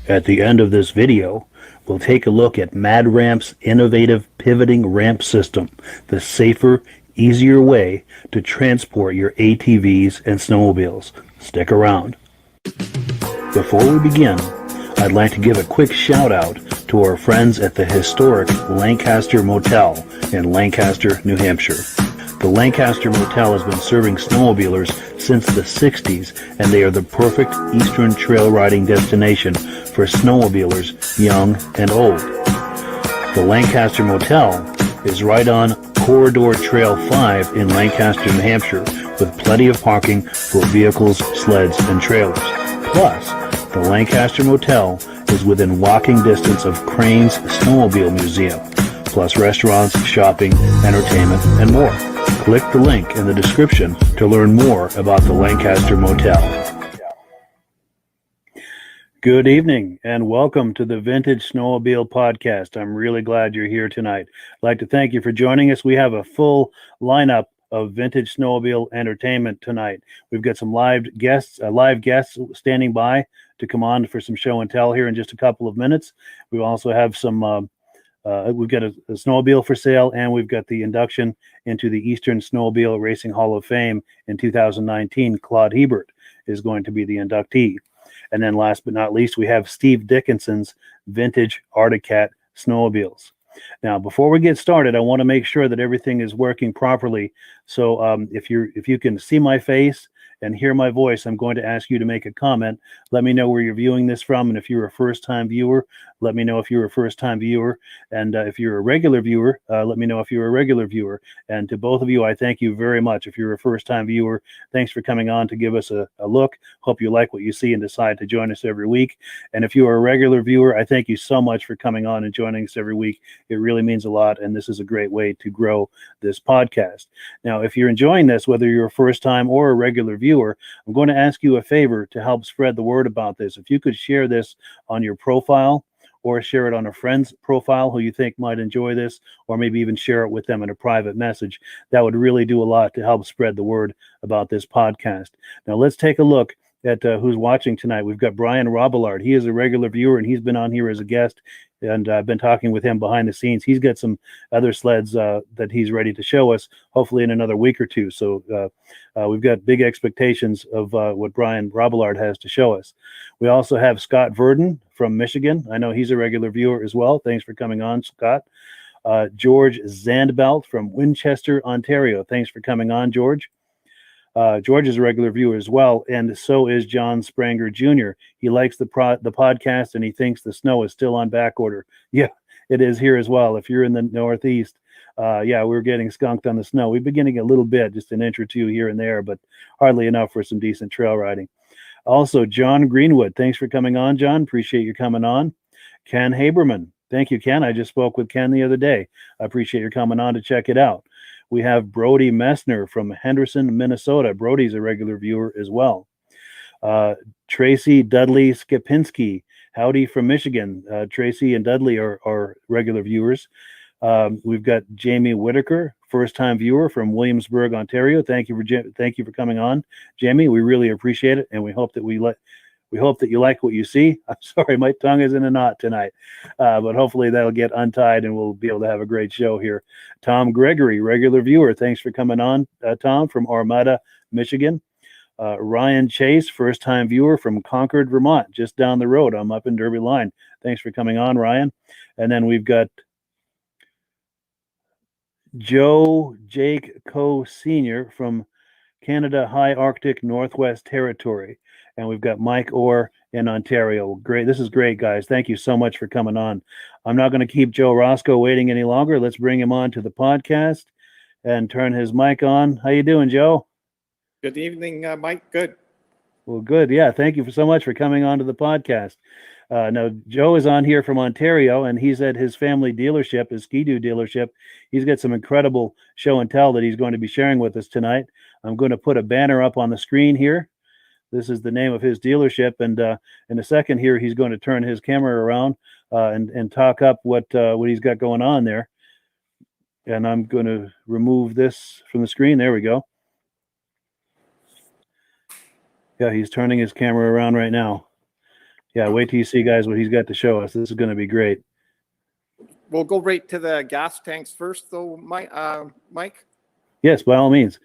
At the end of this video, we'll take a look at Mad Ramp's innovative pivoting ramp system, the safer, easier way to transport your ATVs and snowmobiles. Stick around. Before we begin, I'd like to give a quick shout out to our friends at the historic Lancaster Motel in Lancaster, New Hampshire. The Lancaster Motel has been serving snowmobilers since the 60s, and they are the perfect eastern trail riding destination for snowmobilers young and old. The Lancaster Motel is right on Corridor Trail 5 in Lancaster, New Hampshire, with plenty of parking for vehicles, sleds, and trailers. Plus, the Lancaster Motel is within walking distance of Crane's Snowmobile Museum, plus restaurants, shopping, entertainment, and more. Click the link in the description to learn more about the Lancaster Motel. Good evening and welcome to the Vintage Snowmobile Podcast. I'm really glad you're here tonight. I'd like to thank you for joining us. We have a full lineup of Vintage Snowmobile entertainment tonight. We've got some live guests standing by to come on for some show and tell here in just a couple of minutes. We also have some we've got a snowmobile for sale, and we've got the induction into the Eastern Snowmobile Racing Hall of Fame in 2019. Claude Hebert is going to be the inductee. And then last but not least, we have Steve Dickinson's Vintage Arctic Cat Snowmobiles. Now, before we get started, I want to make sure that everything is working properly. So if you can see my face and hear my voice, I'm going to ask you to make a comment. Let me know where you're viewing this from, and if you're a first-time viewer, let me know if you're a first-time viewer, and if you're a regular viewer, let me know if you're a regular viewer. And to both of you, I thank you very much. If you're a first-time viewer, thanks for coming on to give us a look. Hope you like what you see and decide to join us every week. And if you are a regular viewer, I thank you so much for coming on and joining us every week. It really means a lot, and this is a great way to grow this podcast. Now, if you're enjoying this, whether you're a first-time or a regular viewer, I'm going to ask you a favor to help spread the word about this. If you could share this on your profile, or share it on a friend's profile who you think might enjoy this, or maybe even share it with them in a private message, that would really do a lot to help spread the word about this podcast. Now let's take a look at who's watching tonight. We've got Brian Robillard. He is a regular viewer, and he's been on here as a guest, and I've been talking with him behind the scenes. He's got some other sleds that he's ready to show us, hopefully in another week or two. So we've got big expectations of what Brian Robillard has to show us. We also have Scott Verdon from Michigan. I know he's a regular viewer as well. Thanks for coming on, Scott. George Zandbelt from Winchester, Ontario. Thanks for coming on, George. George is a regular viewer as well, and so is John Spranger Jr. He likes the podcast, and he thinks the snow is still on back order. Yeah, it is here as well. If you're in the Northeast, Yeah, we were getting skunked on the snow. We've been getting a little bit, just an inch or two here and there, but hardly enough for some decent trail riding. Also, John Greenwood, thanks for coming on, John. Appreciate you coming on. Ken Haberman, thank you, Ken. I just spoke with Ken the other day. I appreciate your coming on to check it out. We have Brody Messner from Henderson, Minnesota. Brody's a regular viewer as well. Tracy Dudley Skipinski, howdy from Michigan. Tracy and Dudley are regular viewers. We've got Jamie Whitaker, first-time viewer from Williamsburg, Ontario. Thank you for coming on, Jamie. We really appreciate it, and we hope that you like what you see. I'm sorry, my tongue is in a knot tonight, but hopefully that'll get untied and we'll be able to have a great show here. Tom Gregory, regular viewer. Thanks for coming on, Tom, from Armada, Michigan. Ryan Chase, first-time viewer from Concord, Vermont, just down the road. I'm up in Derby Line. Thanks for coming on, Ryan. And then we've got Joe Jake Coe Sr. from Canada High Arctic Northwest Territory. And we've got Mike Orr in Ontario. Great. This is great, guys. Thank you so much for coming on. I'm not going to keep Joe Rosko waiting any longer. Let's bring him on to the podcast and turn his mic on. How you doing, Joe? Good evening, Mike. Good. Well, good. Yeah. Thank you so much for coming on to the podcast. Now, Joe is on here from Ontario, and he's at his family dealership, his Ski-Doo dealership. He's got some incredible show and tell that he's going to be sharing with us tonight. I'm going to put a banner up on the screen here. This is the name of his dealership, and in a second here, he's going to turn his camera around and talk up what he's got going on there. And I'm going to remove this from the screen. There we go. Yeah, he's turning his camera around right now. Yeah, wait till you see, guys, what he's got to show us. This is going to be great. We'll go right to the gas tanks first, though, Mike. Yes, by all means.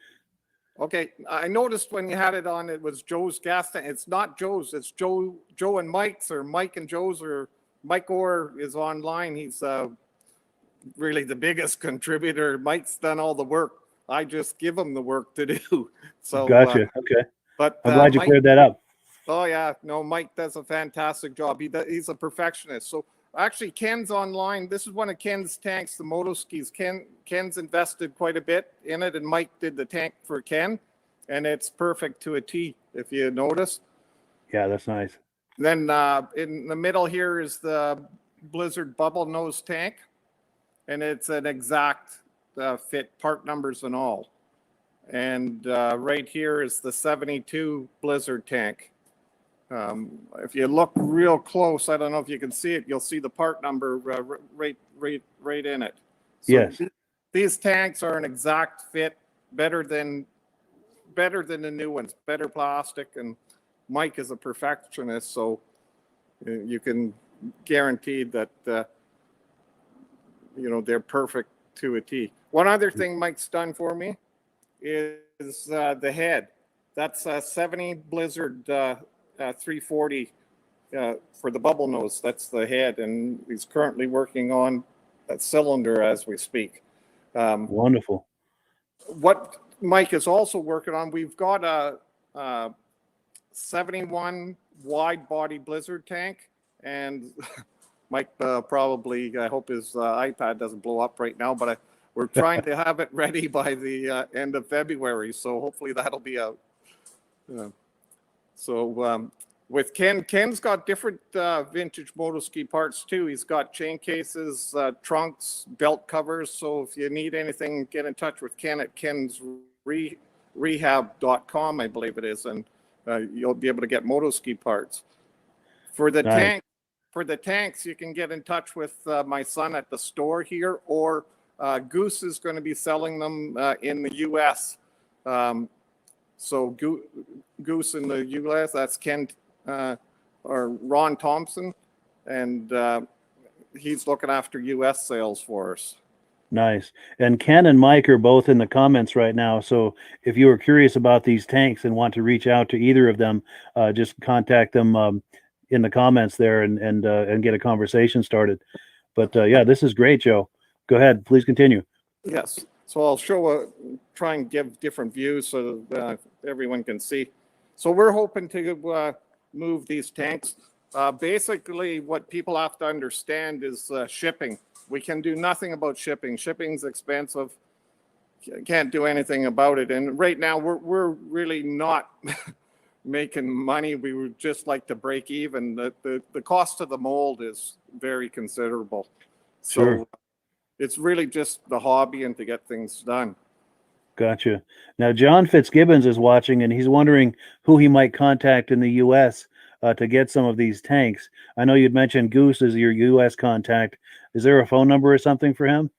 Okay, I noticed when you had it on, it was Joe's gas tank. It's not Joe's. It's Joe and Mike's, or Mike and Joe's, or Mike Orr is online. He's really the biggest contributor. Mike's done all the work. I just give him the work to do. So gotcha. Okay. But I'm glad you cleared that up. Oh yeah, no, Mike does a fantastic job. He's a perfectionist. So actually, Ken's online. This is one of Ken's tanks, the moto skis. Ken's invested quite a bit in it, and Mike did the tank for Ken, and it's perfect to a T, if you notice. Yeah, that's nice. Then in the middle here is the Blizzard bubble nose tank, and it's an exact fit, part numbers and all. And right here is the 72 Blizzard tank. If you look real close, I don't know if you can see it, you'll see the part number right in it. So yes. These tanks are an exact fit, better than the new ones, better plastic, and Mike is a perfectionist, so you can guarantee that they're perfect to a T. One other thing Mike's done for me is the head. That's a 70 Blizzard 340 for the bubble nose. That's the head, and he's currently working on that cylinder as we speak. Wonderful. What Mike is also working on, we've got a 71 wide body Blizzard tank, and Mike probably, I hope his iPad doesn't blow up right now, but we're trying to have it ready by the end of February, so hopefully that'll be out. With Ken's got different vintage motoski parts too. He's got chain cases, trunks, belt covers. So if you need anything, get in touch with Ken at kensrehab.com, I believe it is, and you'll be able to get motoski parts. For the tanks, you can get in touch with my son at the store here, or Goose is going to be selling them in the U.S. So Goose in the U.S., that's Ken or Ron Thompson, and he's looking after U.S. sales for us. Nice. And Ken and Mike are both in the comments right now. So if you were curious about these tanks and want to reach out to either of them, just contact them in the comments there and get a conversation started. But yeah, this is great, Joe. Go ahead. Please continue. Yes. So I'll try and give different views so that everyone can see. So we're hoping to move these tanks. Basically, what people have to understand is shipping. We can do nothing about shipping. Shipping's expensive. Can't do anything about it. And right now we're really not making money. We would just like to break even. The cost of the mold is very considerable. Sure. So it's really just the hobby and to get things done. Gotcha. Now, John Fitzgibbons is watching, and he's wondering who he might contact in the U.S. To get some of these tanks. I know you'd mentioned Goose as your U.S. contact. Is there a phone number or something for him?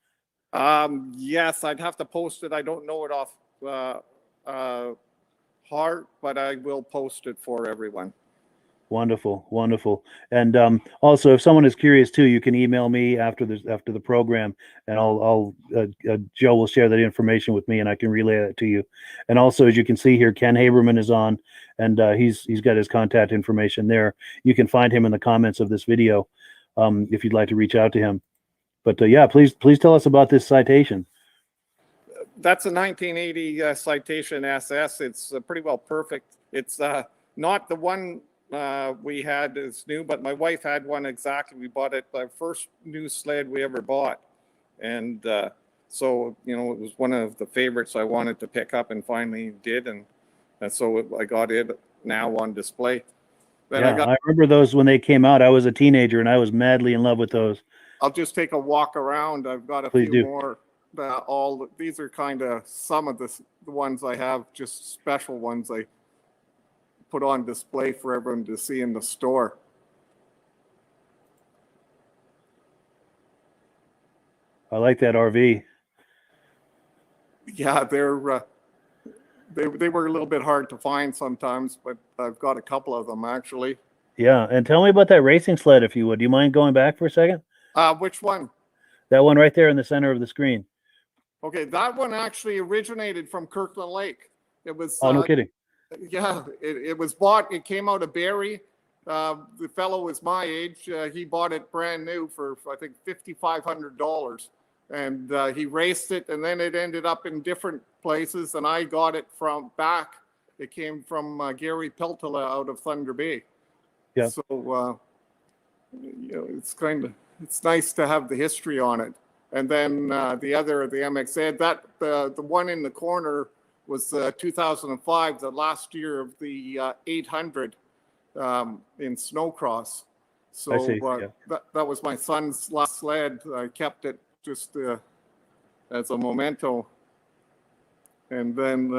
Yes, I'd have to post it. I don't know it off heart, but I will post it for everyone. Wonderful, wonderful. And also, if someone is curious too, you can email me after the program, and Joe will share that information with me, and I can relay that to you. And also, as you can see here, Ken Haberman is on, and he's got his contact information there. You can find him in the comments of this video if you'd like to reach out to him. But yeah, please tell us about this citation. That's a 1980 Citation SS. It's pretty well perfect. It's not the one we had is new, but my wife had one exactly. We bought it, the first new sled we ever bought. And so, it was one of the favorites I wanted to pick up and finally did. And so I got it now on display. Then Yeah, I remember those when they came out. I was a teenager and I was madly in love with those. I'll just take a walk around. I've got a few more. These are kind of some of the ones I have, just special ones I put on display for everyone to see in the store. I like that RV. Yeah, they were a little bit hard to find sometimes, but I've got a couple of them actually. Yeah, and tell me about that racing sled, if you would. Do you mind going back for a second? Which one? That one right there in the center of the screen. Okay, that one actually originated from Kirkland Lake. It was. Oh, no kidding. Yeah, it was bought. It came out of Barrie. The fellow was my age. He bought it brand new for I think $5,500, and he raced it, and then it ended up in different places. And I got it from back. It came from Gary Peltola out of Thunder Bay. Yeah. So it's nice to have the history on it. And then the MXZ, that the one in the corner was 2005, the last year of the 800 in snowcross. So I see. Yeah. that was my son's last sled. I kept it just as a memento. And then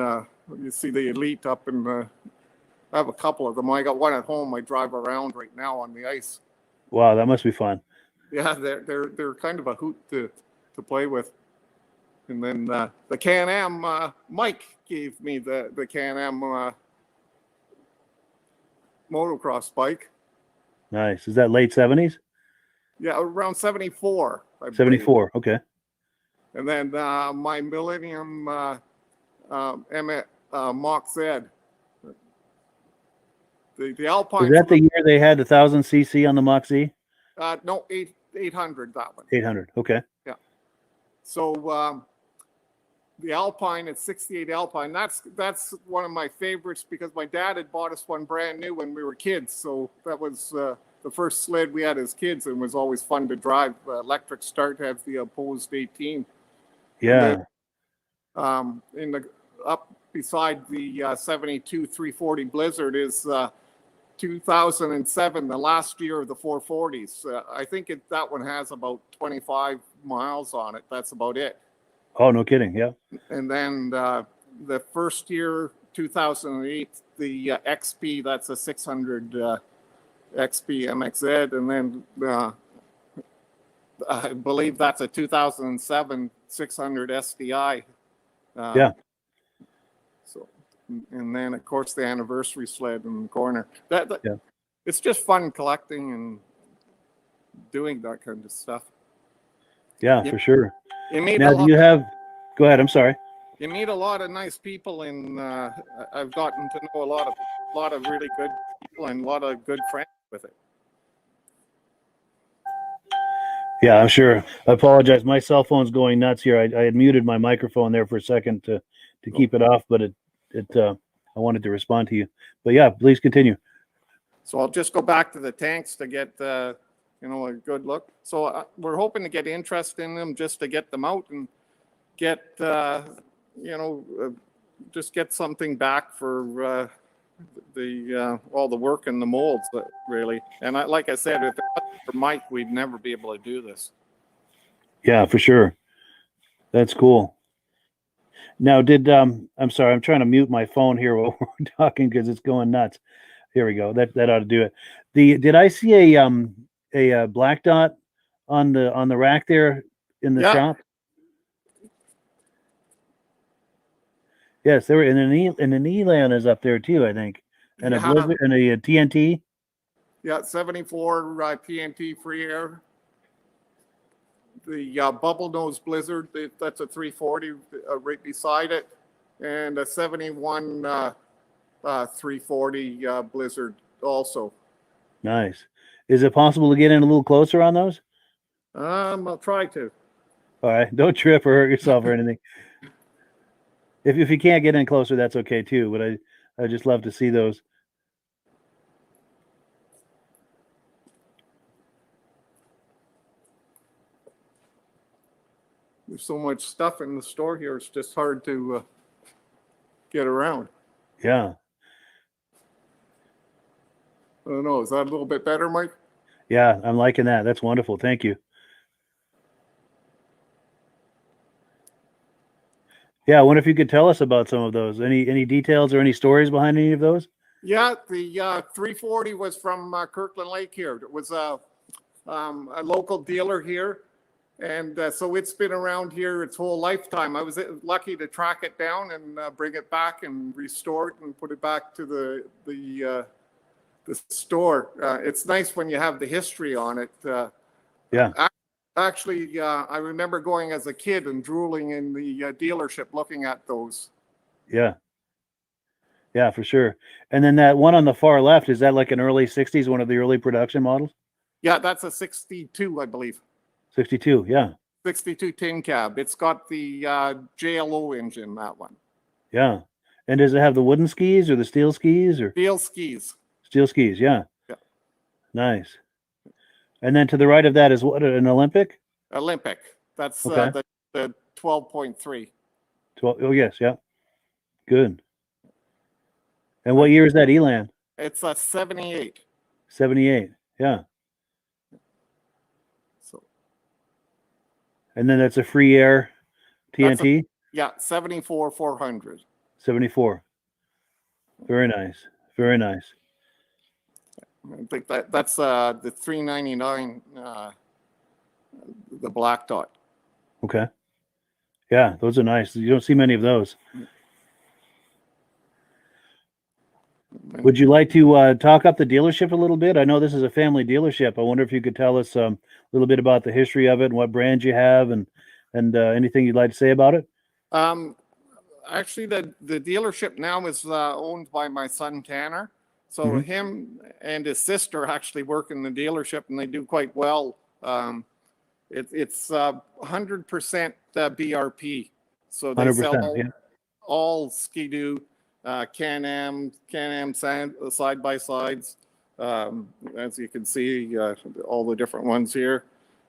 you see the Elite up in I have a couple of them. I got one at home. I drive around right now on the ice. Wow, that must be fun. Yeah, they're kind of a hoot to play with. And then the Can-Am, Mike gave me the Can-Am motocross bike. Nice. Is that late 70s? Yeah, around 74. 74, okay. And then my Millennium Mach Z. The Alpine. Was that the year they had the 1000cc on the Mach Z? No, 800, that one. 800, okay. Yeah. So the Alpine, it's 68 Alpine. That's one of my favorites because my dad had bought us one brand new when we were kids. So that was the first sled we had as kids, and was always fun to drive. Electric start, has the opposed 18. Yeah. Then, up beside the 72 340 Blizzard is 2007, the last year of the 440s. I think that one has about 25 miles on it. That's about it. Oh, no kidding. Yeah. And then the first year, 2008, the XP, that's a 600 XP MXZ. And then I believe that's a 2007 600 SDI. Yeah. So, and then of course the anniversary sled in the corner. Yeah. It's just fun collecting and doing that kind of stuff. Yeah, for sure. Now, do you have? Go ahead. I'm sorry. You meet a lot of nice people, and I've gotten to know a lot of really good people and a lot of good friends with it. Yeah, I'm sure. I apologize. My cell phone's going nuts here. I had muted my microphone there for a second to keep it off, but I wanted to respond to you. But yeah, please continue. So I'll just go back to the tanks to get a good look. So we're hoping to get interest in them just to get them out and get, just get something back for all the work and the molds, really. And like I said, if it wasn't for Mike, we'd never be able to do this. Yeah, for sure. That's cool. Now, I'm sorry, I'm trying to mute my phone here while we're talking because it's going nuts. Here we go. That ought to do it. Did I see a black dot on the rack there in the shop? Yes, there were, and an Elan is up there too, I think, and a Blizzard and a TNT. Yeah, 74 TNT free air. The bubble nose Blizzard, that's a 340 right beside it, and a 71 340 Blizzard also. Nice. Is it possible to get in a little closer on those? I'll try to. All right, don't trip or hurt yourself or anything. If you can't get in closer, that's okay too. But I just love to see those. There's so much stuff in the store here. It's just hard to get around. Yeah. I don't know. Is that a little bit better, Mike? Yeah, I'm liking that. That's wonderful. Thank you. Yeah, I wonder if you could tell us about some of those. Any details or any stories behind any of those? Yeah, the 340 was from Kirkland Lake here. It was a local dealer here. And so it's been around here its whole lifetime. I was lucky to track it down and bring it back and restore it and put it back to the store. It's nice when you have the history on it. Yeah. Actually, I remember going as a kid and drooling in the dealership looking at those. Yeah. Yeah, for sure. And then that one on the far left, is that like an early 60s, one of the early production models? Yeah, that's a 62, I believe. 62, yeah. 62 tin cab. It's got the JLO engine, that one. Yeah. And does it have the wooden skis or the steel skis or? Steel skis. Steel skis, yeah. Yeah. Nice. And then to the right of that is what, an Olympic? Olympic. That's okay. The 12.3. 12, oh, yes, yeah. Good. And what year is that Elan? It's a 78. 78, yeah. So. And then that's a free air TNT? Yeah, 74 400. 74. Very nice. Very nice. I think that's the 399, the black dot. Okay. Yeah, those are nice. You don't see many of those. Would you like to talk up the dealership a little bit? I know this is a family dealership. I wonder if you could tell us a little bit about the history of it and what brands you have and anything you'd like to say about it. Actually, the dealership now is owned by my son Tanner. So him and his sister actually work in the dealership, and they do quite well. It's 100% BRP. So they sell all Ski-Doo, Can-Am side-by-sides. As you can see, all the different ones here.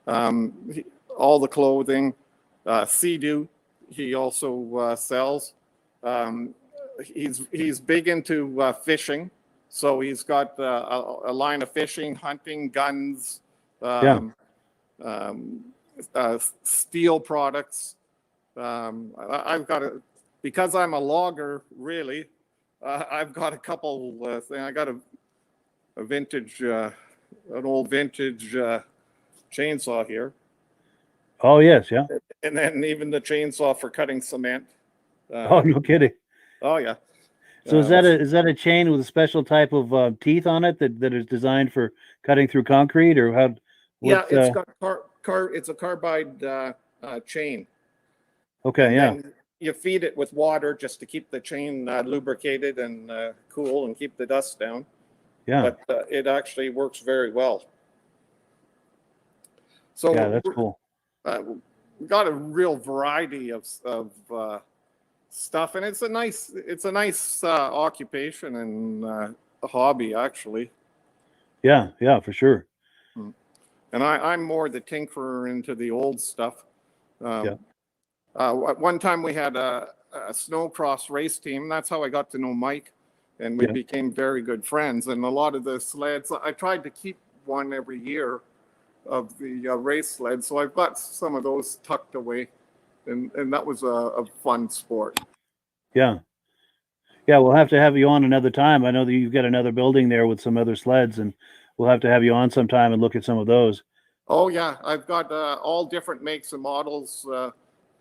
All the clothing. Sea-Doo, he also sells. He's big into fishing. So he's got a line of fishing, hunting, guns, steel products. I've got because I'm a logger, really. I've got a couple. I got a vintage, an old vintage chainsaw here. Oh yes, yeah. And then even the chainsaw for cutting cement. Oh, no kidding. Oh yeah. So is that a chain with a special type of teeth on it that is designed for cutting through concrete, or how? Yeah, it's got it's a carbide chain. Okay, and yeah. You feed it with water just to keep the chain lubricated and cool and keep the dust down. Yeah. But it actually works very well. So yeah, that's cool. We've got a real variety of stuff, and it's a nice occupation and a hobby, actually. Yeah, for sure. And I'm more the tinkerer into the old stuff. One time we had a snowcross race team. That's how I got to know Mike, and we became very good friends. And a lot of the sleds, I tried to keep one every year of the race sled, so I've got some of those tucked away, and that was a fun sport. Yeah, we'll have to have you on another time. I know that you've got another building there with some other sleds, and we'll have to have you on sometime and look at some of those. Oh yeah, I've got all different makes and models. I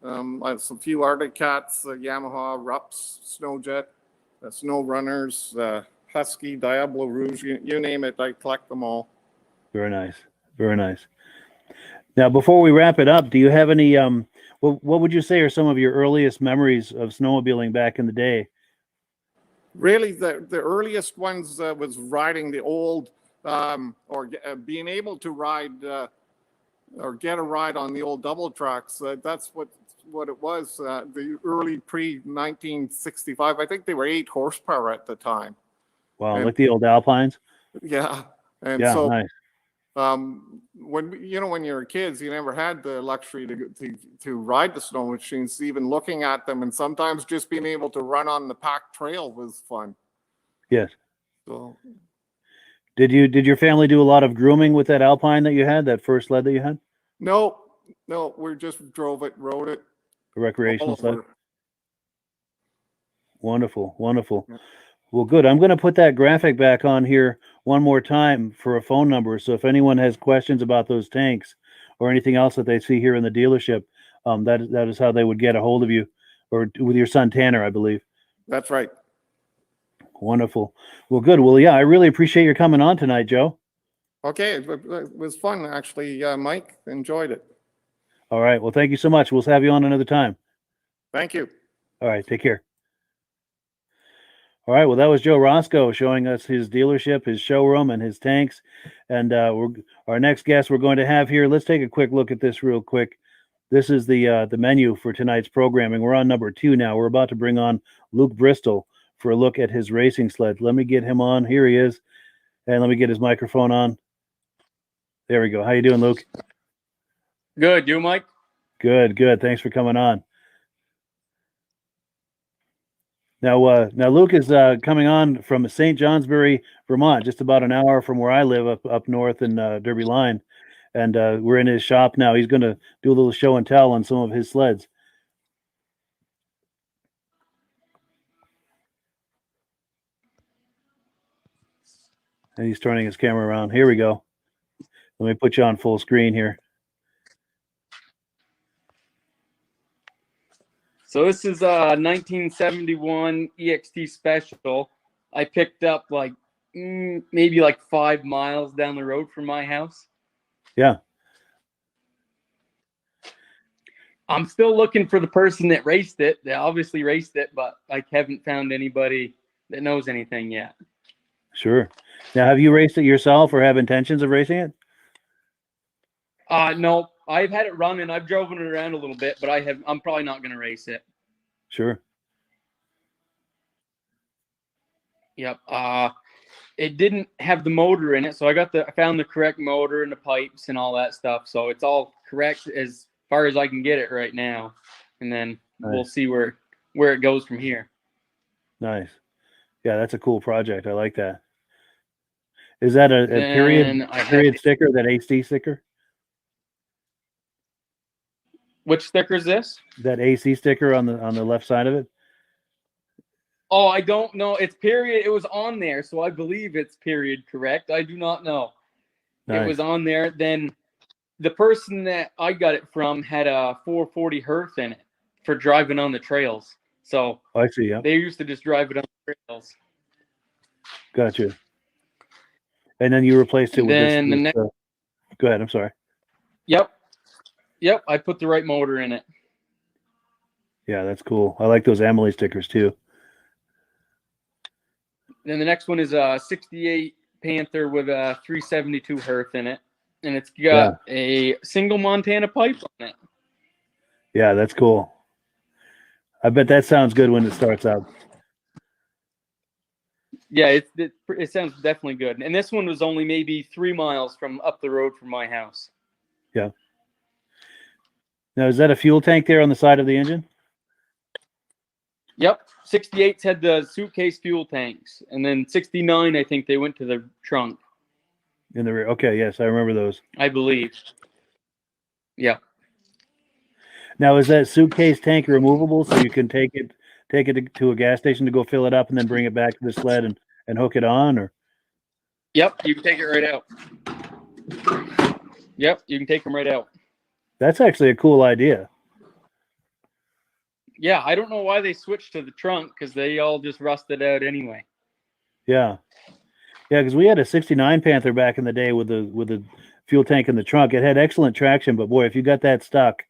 have a few Arctic Cats, Yamaha, Rups, Snowjet, Snow Runners, Husky, Diablo Rouge, you name it, I collect them all. Very nice. Very nice. Now, before we wrap it up, do you have any, what would you say are some of your earliest memories of snowmobiling back in the day? Really, the earliest ones was riding the old, or being able to ride or get a ride on the old double tracks. That's what it was. The early pre-1965, I think they were 8 horsepower at the time. Wow, like the old Alpines? Yeah. And yeah, so nice. When you were kids, you never had the luxury to ride the snow machines. Even looking at them, and sometimes just being able to run on the packed trail was fun. Yes. So, did your family do a lot of grooming with that Alpine that you had, that first sled that you had? No, we just drove it, rode it. A recreational sled. Wonderful. Yeah. Well, good. I'm going to put that graphic back on here one more time for a phone number. So if anyone has questions about those tanks or anything else that they see here in the dealership, that is how they would get a hold of you, or with your son Tanner, I believe. That's right. Wonderful. Well, good. Well, yeah, I really appreciate your coming on tonight, Joe. Okay, it was fun, actually, Mike. Enjoyed it. All right. Well, thank you so much. We'll have you on another time. Thank you. All right. Take care. All right. Well, that was Joe Rosko showing us his dealership, his showroom, and his tanks. And our next guest we're going to have here. Let's take a quick look at this real quick. This is the menu for tonight's programming. We're on number 2 now. We're about to bring on Luke Bristol for a look at his racing sled. Let me get him on. Here he is. And let me get his microphone on. There we go. How you doing, Luke? Good. You, Mike? Good. Thanks for coming on. Now Luke is coming on from St. Johnsbury, Vermont, just about an hour from where I live up north in Derby Line. And we're in his shop now. He's going to do a little show and tell on some of his sleds. And he's turning his camera around. Here we go. Let me put you on full screen here. So this is a 1971 EXT Special. I picked up maybe 5 miles down the road from my house. Yeah. I'm still looking for the person that raced it. They obviously raced it, but I haven't found anybody that knows anything yet. Sure. Now, have you raced it yourself or have intentions of racing it? No, I've had it running. I've driven it around a little bit, but I'm probably not going to race it. Sure. Yep. It didn't have the motor in it, so I found the correct motor and the pipes and all that stuff. So it's all correct as far as I can get it right now, and then We'll see where it goes from here. Nice. Yeah, that's a cool project. I like that. Is that a period sticker, that AC sticker? Which sticker is this? That AC sticker on the left side of it? Oh, I don't know. It's period. It was on there, so I believe it's period correct. I do not know. Nice. It was on there. Then the person that I got it from had a 440 Hearth in it for driving on the trails. So I see. Yeah. They used to just drive it on the trails. Gotcha. And then you replaced it with this. Go ahead. I'm sorry. Yep. I put the right motor in it. Yeah, that's cool. I like those Emily stickers too. Then the next one is a 68 Panther with a 372 Hearth in it. And it's got a single Montana pipe on it. Yeah, that's cool. I bet that sounds good when it starts out. Yeah, it sounds definitely good. And this one was only maybe 3 miles from up the road from my house. Yeah. Now, is that a fuel tank there on the side of the engine? Yep. 68s had the suitcase fuel tanks. And then 69, I think they went to the trunk. In the rear. Okay, yes, I remember those. I believe. Yeah. Now, is that suitcase tank removable so you can take it to a gas station to go fill it up and then bring it back to the sled and hook it on? Or Yep, you can take it right out. Yep, you can take them right out. that's actually a cool idea. Yeah, I don't know why they switched to the trunk because they all just rusted out anyway. Yeah. Yeah, because we had a 69 Panther back in the day with the fuel tank in the trunk. It had excellent traction, but boy, if you got that stuck,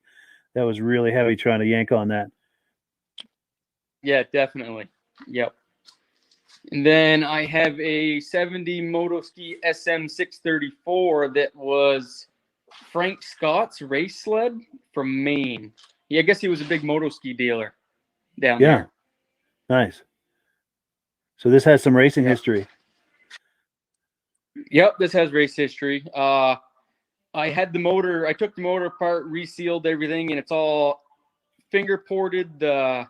that was really heavy trying to yank on that. Yeah, definitely. Yep. And then I have a 70 Motoski SM634 that was Frank Scott's race sled from Maine. Yeah, I guess he was a big Motoski dealer down there. Nice. So this has some racing history. Yep, this has race history. I had the motor, I took the motor apart, resealed everything, and it's all finger ported. The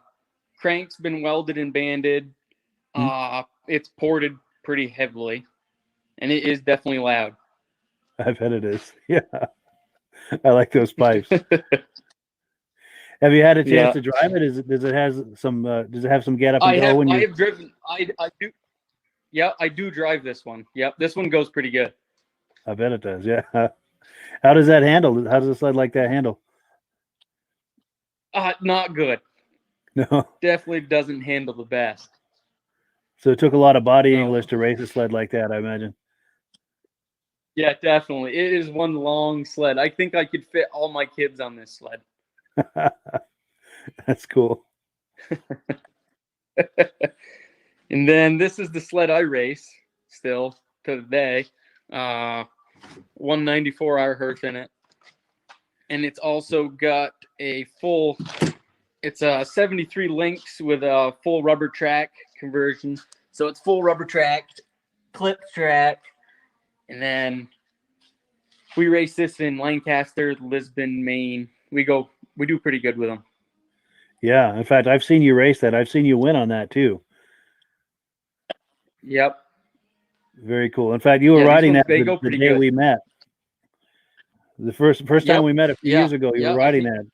crank's been welded and banded. It's ported pretty heavily, and it is definitely loud. I bet it is. Yeah. I like those pipes. Have you had a chance to drive it? Does it have some get up and go? I have driven. I do. Yeah, I do drive this one. Yep, this one goes pretty good. I bet it does. Yeah. How does that handle? How does a sled like that handle? Not good. No. Definitely doesn't handle the best. So it took a lot of body English to race a sled like that, I imagine. Yeah, definitely. It is one long sled. I think I could fit all my kids on this sled. That's cool. And then this is the sled I race still to the day. 194 Hertz in it. And it's also got a full, it's a 73 links with a full rubber track conversion. So it's full rubber track, clip track. And then we race this in Lancaster, Lisbon, Maine. We do pretty good with them. Yeah. In fact, I've seen you race that. I've seen you win on that too. Yep. Very cool. In fact, you were riding that the day we met. The first time we met a few years ago, you were riding that.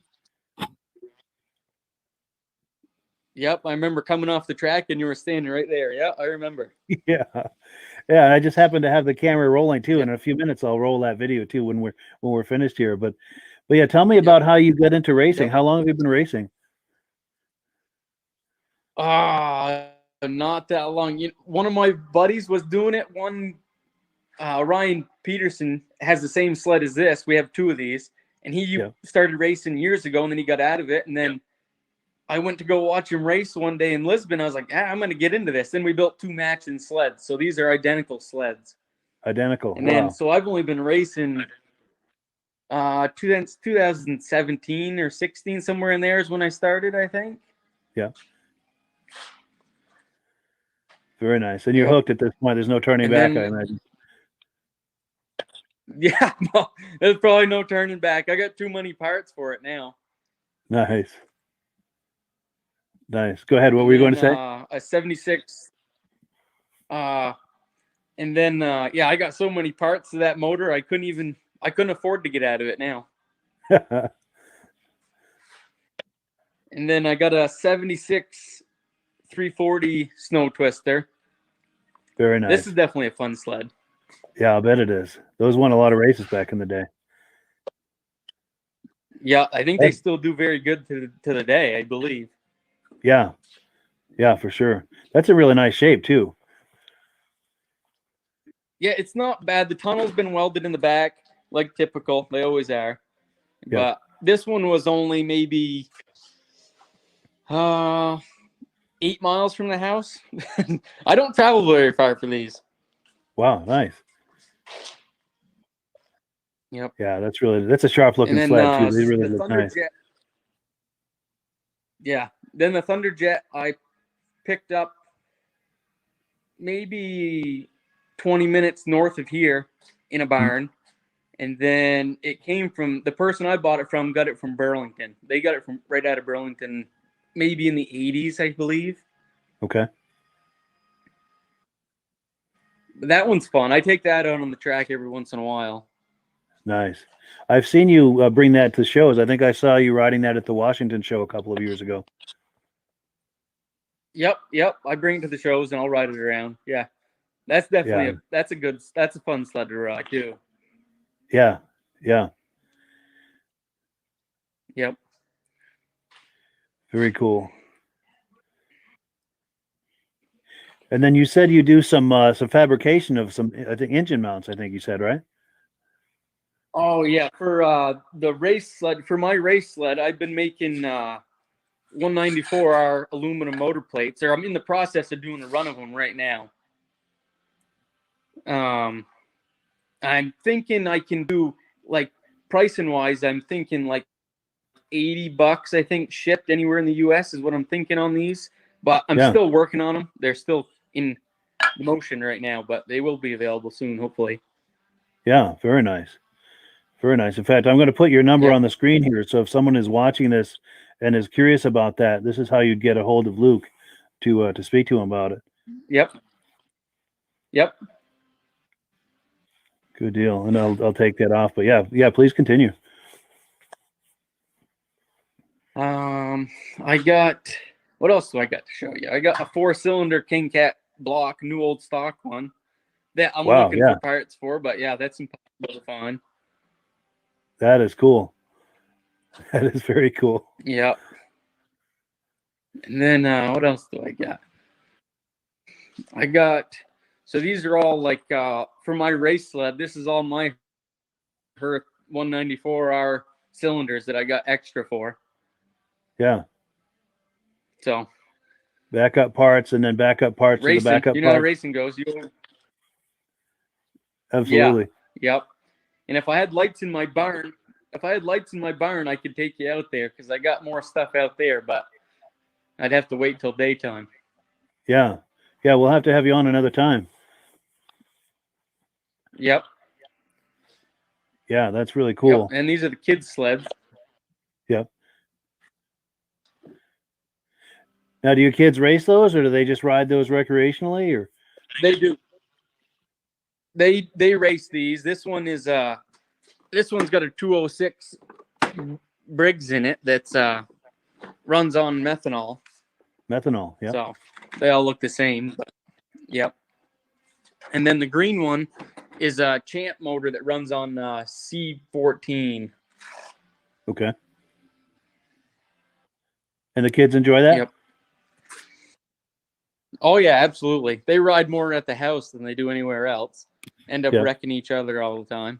Yep, I remember coming off the track and you were standing right there. Yeah, I remember. Yeah. Yeah, and I just happened to have the camera rolling too. In a few minutes I'll roll that video too when we're finished here. But yeah, tell me about how you got into racing. How long have you been racing? Not that long. One of my buddies was doing it. Ryan Peterson has the same sled as this. We have two of these, and he started racing years ago, and then he got out of it. And then I went to go watch him race one day in Lisbon. I was like, I'm going to get into this. Then we built two matching sleds. So these are identical sleds. Identical. And then, so I've only been racing 2017 or 16, somewhere in there is when I started, I think. Yeah. Very nice. And you're hooked at this point. There's no turning back, I imagine. Yeah, no, there's probably no turning back. I got too many parts for it now. Nice. Nice. Go ahead. What were you going to say? A 76. And then, I got so many parts to that motor, I couldn't afford to get out of it now. And then I got a 76 340 snow twister. Very nice. This is definitely a fun sled. Yeah, I bet it is. Those won a lot of races back in the day. Yeah, I think they still do very good to the day, I believe. Yeah. Yeah, for sure. That's a really nice shape too. Yeah, it's not bad. The tunnel's been welded in the back, like typical. They always are. Yeah. But this one was only maybe 8 miles from the house. I don't travel very far for these. Wow, nice. Yep. Yeah, that's a sharp looking sled too. They really look nice. Yeah. Then the Thunderjet I picked up maybe 20 minutes north of here in a barn. And then it came from the person I bought it from, got it from Burlington. They got it from right out of Burlington, maybe in the 80s, I believe. Okay. But that one's fun. I take that out on the track every once in a while. Nice. I've seen you bring that to shows. I think I saw you riding that at the Washington show a couple of years ago. Yep. I bring it to the shows and I'll ride it around. Yeah. That's definitely that's a fun sled to ride too. Yeah. Yep. Very cool. And then you said you do some fabrication of some, I think, engine mounts, I think you said, right? Oh yeah. For the race sled, for my race sled, I've been making 194R aluminum motor plates, or I'm in the process of doing a run of them right now. I'm thinking I can do, like, pricing wise, I'm thinking like $80, I think, shipped anywhere in the US is what I'm thinking on these. But I'm still working on them. They're still in motion right now, but they will be available soon, hopefully. Yeah, very nice. Very nice. In fact, I'm going to put your number on the screen here. So if someone is watching this and is curious about that, this is how you'd get a hold of Luke to speak to him about it. Yep. Good deal. And I'll take that off. But yeah, please continue. I got, what else do I got to show you? I got a 4-cylinder King Cat block, new old stock one that I'm looking for parts for, but yeah, that's impossible to find. That is cool. That is very cool. Yep. And then what else do I got? So these are all like for my race sled. This is all her 194R cylinders that I got extra for. Yeah. So backup parts and then backup parts racing, of the backup you know parts. how racing goes. Absolutely. Yeah. Yep. And if I had lights in my barn, I could take you out there because I got more stuff out there, but I'd have to wait till daytime. Yeah. Yeah, we'll have to have you on another time. Yep. Yeah, that's really cool. Yep. And these are the kids' sleds. Yep. Now, do your kids race those, or do they just ride those recreationally? Or they do. They race these. This one's got a 206 Briggs in it that's runs on methanol. Methanol, yeah. So they all look the same. But, yep. And then the green one is a Champ motor that runs on C14. Okay. And the kids enjoy that? Yep. Oh, yeah, absolutely. They ride more at the house than they do anywhere else. End up wrecking each other all the time.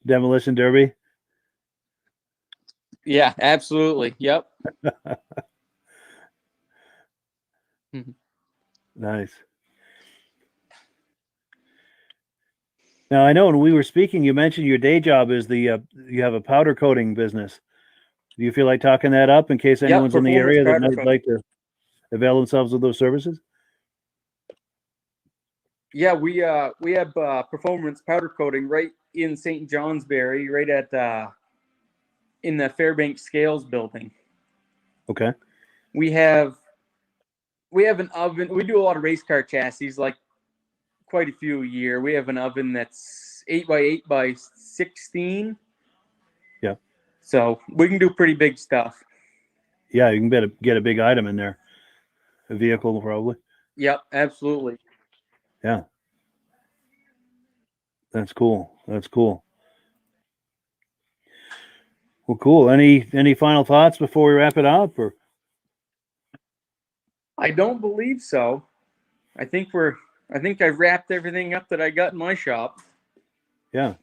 Demolition derby? Yeah, absolutely. Yep. Nice. Now, I know when we were speaking, you mentioned your day job is you have a powder coating business. Do you feel like talking that up in case anyone's in the area that might like to avail themselves of those services? Yeah, we have performance powder coating right in St. Johnsbury, right at in the Fairbanks Scales building. Okay. We have an oven. We do a lot of race car chassis, like quite a few a year. We have an oven that's 8x8 by 16. Yeah. So we can do pretty big stuff. Yeah, you can get a big item in there. A vehicle, probably. Yep, absolutely. Yeah. That's cool. That's cool. Well, cool. Any final thoughts before we wrap it up, or? I don't believe so. I think I've wrapped everything up that I got in my shop. Yeah.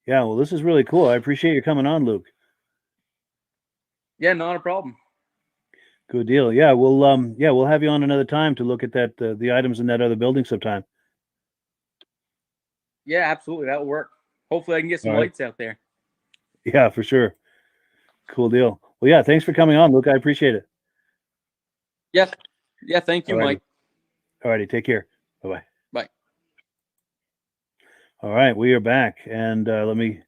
Yeah, well, this is really cool. I appreciate you coming on, Luke. Yeah, not a problem. Good deal. Yeah, we'll have you on another time to look at that the items in that other building sometime. Yeah, absolutely. That'll work. Hopefully I can get some lights out there. Yeah, for sure. Cool deal. Well, yeah, thanks for coming on, Luke. I appreciate it. Yes. Yeah, thank you, Alrighty. Mike. Alrighty, take care. Bye-bye. Bye. All right, we are back, and let me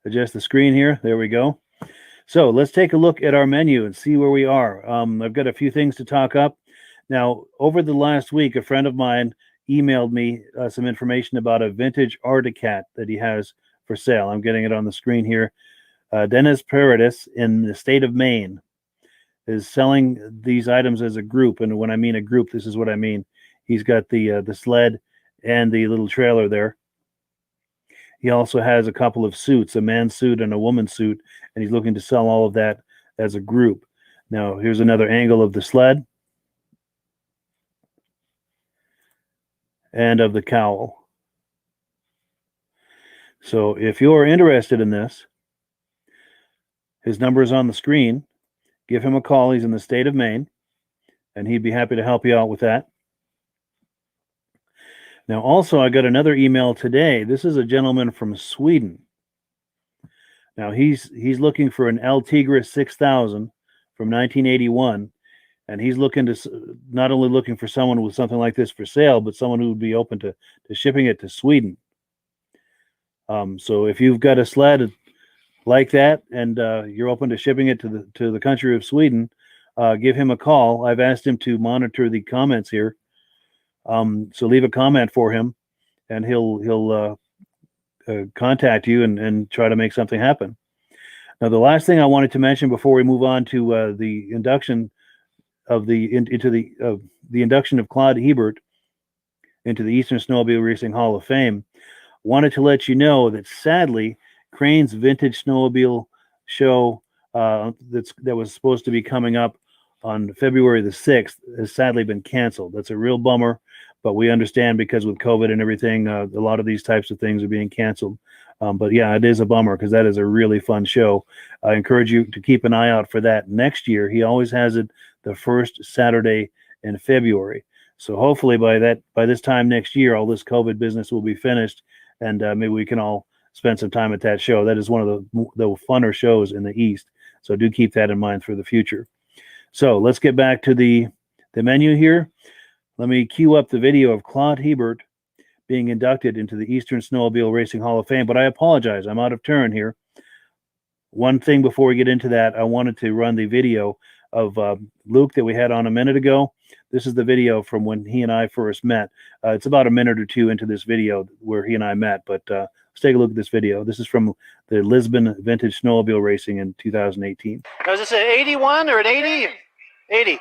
adjust the screen here. There we go. So let's take a look at our menu and see where we are. I've got a few things to talk up. Now, over the last week, a friend of mine emailed me some information about a vintage Arctic that he has for sale. I'm getting it on the screen here. Dennis Paradis in the state of Maine is selling these items as a group. And when I mean a group, this is what I mean. He's got the sled and the little trailer there. He also has a couple of suits, a man's suit and a woman's suit, and he's looking to sell all of that as a group. Now, here's another angle of the sled and of the cowl. So if you're interested in this, his number is on the screen. Give him a call. He's in the state of Maine, and he'd be happy to help you out with that. Now, also, I got another email today. This is a gentleman from Sweden. Now, he's looking for an El Tigre 6000 from 1981, and he's looking to not only looking for someone with something like this for sale, but someone who would be open to shipping it to Sweden. So if you've got a sled like that and you're open to shipping it to the country of Sweden, give him a call. I've asked him to monitor the comments here. So leave a comment for him, and he'll contact you and try to make something happen. Now, the last thing I wanted to mention before we move on to the induction of the induction of Claude Hebert into the Eastern Snowmobile Racing Hall of Fame, wanted to let you know that sadly, Crane's Vintage Snowmobile show that was supposed to be coming up on February the 6th has sadly been canceled. That's a real bummer, but we understand because with COVID and everything, a lot of these types of things are being canceled. But yeah, it is a bummer because that is a really fun show. I encourage you to keep an eye out for that next year. He always has it the first Saturday in February. So hopefully by this time next year, all this COVID business will be finished, and maybe we can all spend some time at that show. That is one of the funner shows in the East. So do keep that in mind for the future. So let's get back to the menu here. Let me cue up the video of Claude Hebert being inducted into the Eastern Snowmobile Racing Hall of Fame. But I apologize, I'm out of turn here. One thing before we get into that, I wanted to run the video of Luke that we had on a minute ago. This is the video from when he and I first met. It's about a minute or two into this video where he and I met, but let's take a look at this video. This is from the Lisbon Vintage Snowmobile Racing in 2018. Now, is this an 81 or an 80? 80.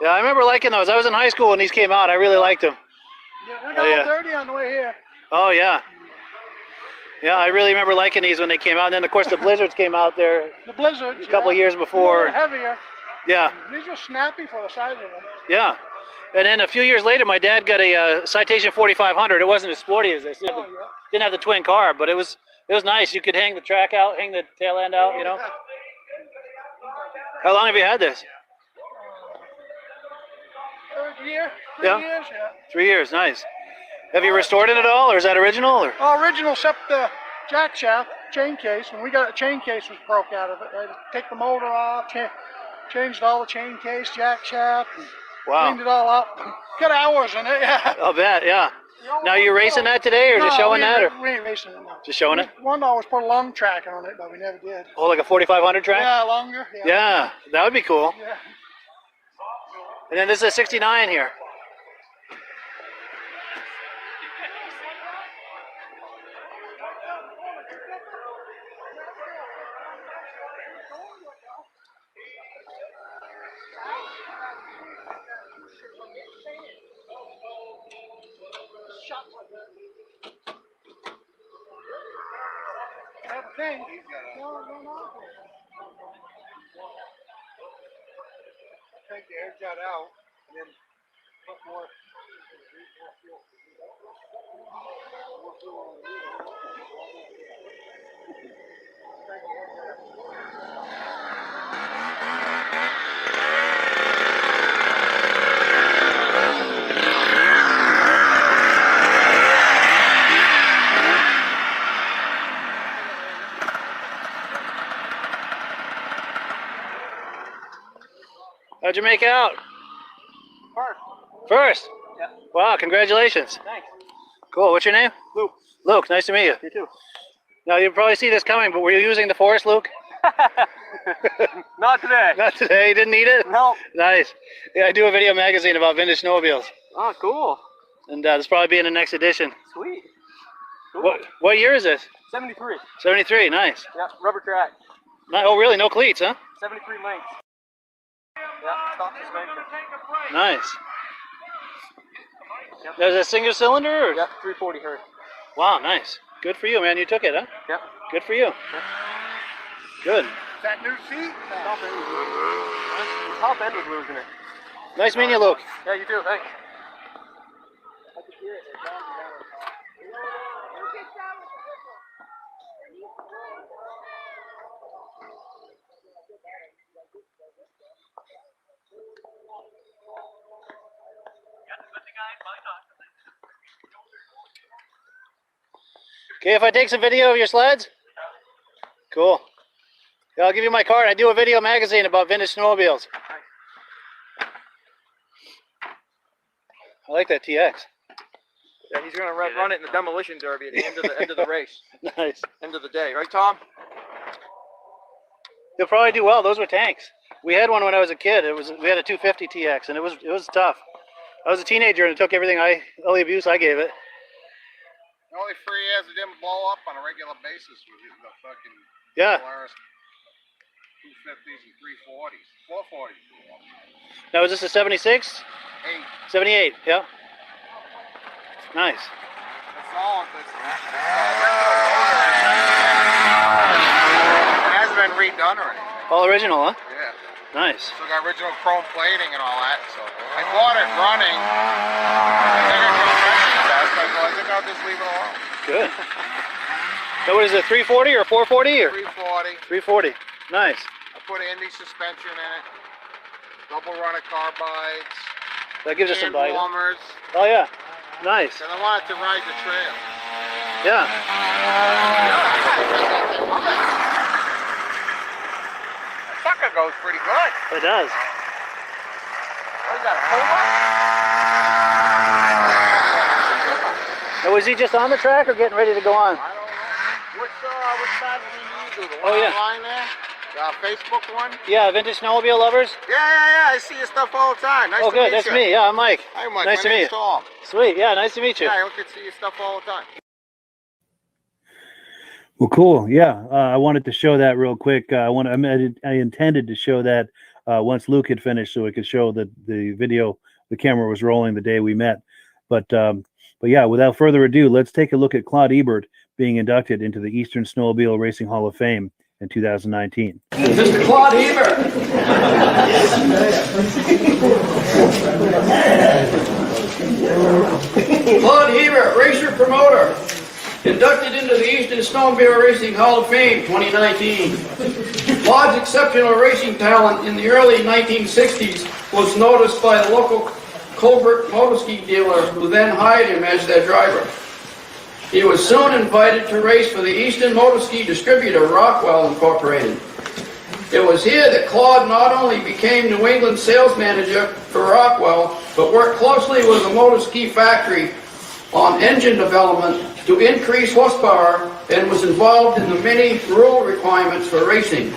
Yeah, I remember liking those. I was in high school when these came out. I really liked them. Yeah, they're all dirty on the way here. Oh, yeah. Yeah, I really remember liking these when they came out. And then, of course, the Blizzards came out there The Blizzards. a couple years before. They're heavier. Yeah, These are snappy for the size of them. yeah. And then a few years later, my dad got a Citation 4500. It wasn't as sporty as this. Didn't have the twin carb, but it was nice. You could hang the track out, hang the tail end out, you know. How long have you had this? Third year. Yeah. 3 years, yeah. 3 years, nice. Have you restored it at all, or is that original? Or? Original except the jack shaft, chain case. When we got a chain case was broke out of it. I had to take the motor off, changed all the chain case, jack shaft, and cleaned it all up. Got hours in it, yeah. I'll bet, yeah. Now you're racing that today, or just showing that? Or? We ain't racing it now. Just showing it? One always put a long track on it, but we never did. Oh, like a 4500 track? Yeah, longer. Yeah. Yeah, that would be cool. Yeah. And then this is a 69 here. Have a thing. Take the air jet out and then put more. How'd you make out? First? Yeah. Wow, congratulations. Thanks. Cool. What's your name? Luke. Luke, nice to meet you. You too. Now, you probably see this coming, but were you using the force, Luke? Not today. Not today. You didn't need it? No. Nice. Yeah, I do a video magazine about vintage snowmobiles. Oh, cool. And this will probably be in the next edition. Sweet. Cool. What year is this? 73. 73. Nice. Yeah, rubber track. Oh, really? No cleats, huh? 73 lengths. Yeah, stop suspension. Nice. Yep. There's a single cylinder? Or? Yep, 340 hertz. Wow, nice. Good for you, man. You took it, huh? Yep. Good for you. Yep. Good. That new seat? Top end was losing it. Top end was losing it. Nice meeting you, Luke. Yeah, you too. Thanks. Okay, if I take some video of your sleds? Cool. Yeah, I'll give you my card. I do a video magazine about vintage snowmobiles. I like that TX. Yeah, he's gonna run it in the demolition derby at the end of the race. Nice. End of the day, right, Tom? You'll probably do well. Those were tanks. We had one when I was a kid. We had a 250 TX, and it was tough. I was a teenager and it took everything all the abuse I gave it. The only 3 years it didn't blow up on a regular basis was the fucking Polaris 250s and 340s. 440s blew up. Now, is this a 76? 78, yeah. Nice. It's all this. It hasn't been redone or anything. All original, huh? Yeah. Nice. Still got original chrome plating and all that. So I bought it running. I think I'll just leave it alone. Good. So what is it, 340 or 440 or? 340. 340. Nice. I put Indy suspension in it. Double runner carbides. That gives us some bite. Warmers. Oh yeah. Nice. And I wanted to ride the trail. Yeah. That sucker goes pretty good. It does. What is that, a Puma? Now, was he just on the track or getting ready to go on? I don't know. Which side did you do? The Oh, one yeah. online there? The Facebook one? Yeah, Vintage Snowmobile Lovers. Yeah. I see your stuff all the time. Nice Oh, to good. meet That's you. me. Yeah, I'm Mike. Hi, Mike. Nice to meet you. Tom. Sweet. Yeah, nice to meet you. Yeah, I can see your stuff all the time. Well, cool. Yeah, I wanted to show that real quick. I intended to show that once Luke had finished, so we could show the video. The camera was rolling the day we met, but yeah. Without further ado, let's take a look at Claude Hebert being inducted into the Eastern Snowmobile Racing Hall of Fame in 2019. Mr. Claude Hebert. Claude Hebert, racer promoter, inducted into the Eastern Snowmobile Racing Hall of Fame 2019. Claude's exceptional racing talent in the early 1960s was noticed by the local Colbert motorski dealer, who then hired him as their driver. He was soon invited to race for the Eastern Motorski distributor Rockwell Incorporated. It was here that Claude not only became New England sales manager for Rockwell, but worked closely with the motorski factory on engine development to increase horsepower and was involved in the many rule requirements for racing.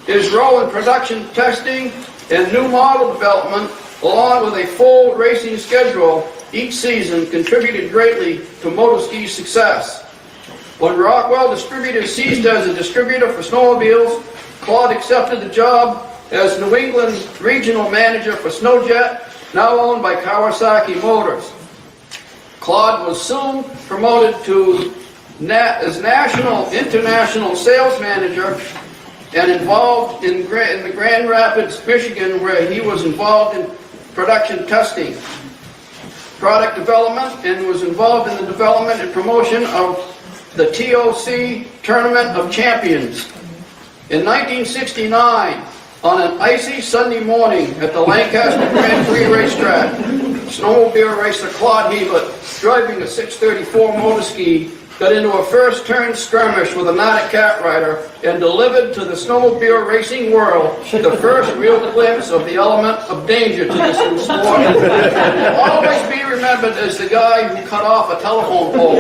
His role in production testing and new model development, along with a full racing schedule each season, contributed greatly to motorski's success. When Rockwell Distributors ceased as a distributor for snowmobiles, Claude accepted the job as New England regional manager for Snowjet, now owned by Kawasaki Motors. Claude was soon promoted to as national international sales manager and involved in the Grand Rapids, Michigan, where he was involved in production testing, product development, and was involved in the development and promotion of the TOC Tournament of Champions. In 1969, on an icy Sunday morning at the Lancaster Grand Prix racetrack, snowmobile racer Claude Hebert, driving a 634 motorski, got into a first turn skirmish with a Nordic cat rider and delivered to the snowmobile racing world the first real glimpse of the element of danger to this new sport. Will always be remembered as the guy who cut off a telephone pole.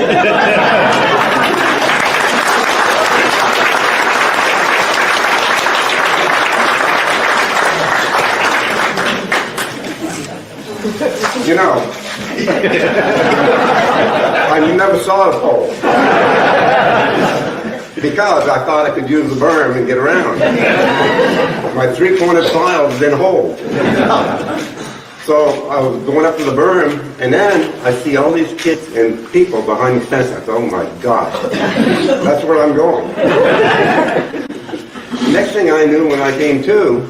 You know, I never saw a pole because I thought I could use the berm and get around. My three-cornered piles didn't hold. So I was going up to the berm, and then I see all these kids and people behind the fence. I thought, oh my God, that's where I'm going. Next thing I knew, when I came to,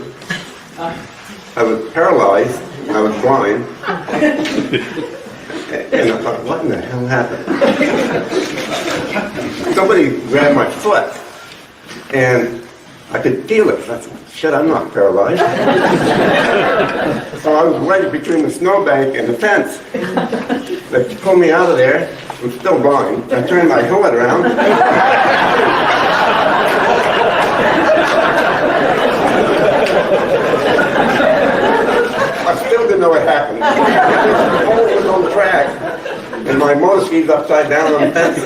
I was paralyzed. I was blind, and I thought, what in the hell happened? Somebody grabbed my foot, and I could feel it. I thought, shit, I'm not paralyzed. So I was wedged between the snowbank and the fence. They pulled me out of there. I'm still blind. I turned my helmet around. I still didn't know what happened. The pole was on the track, and my motor ski's upside down on the fence.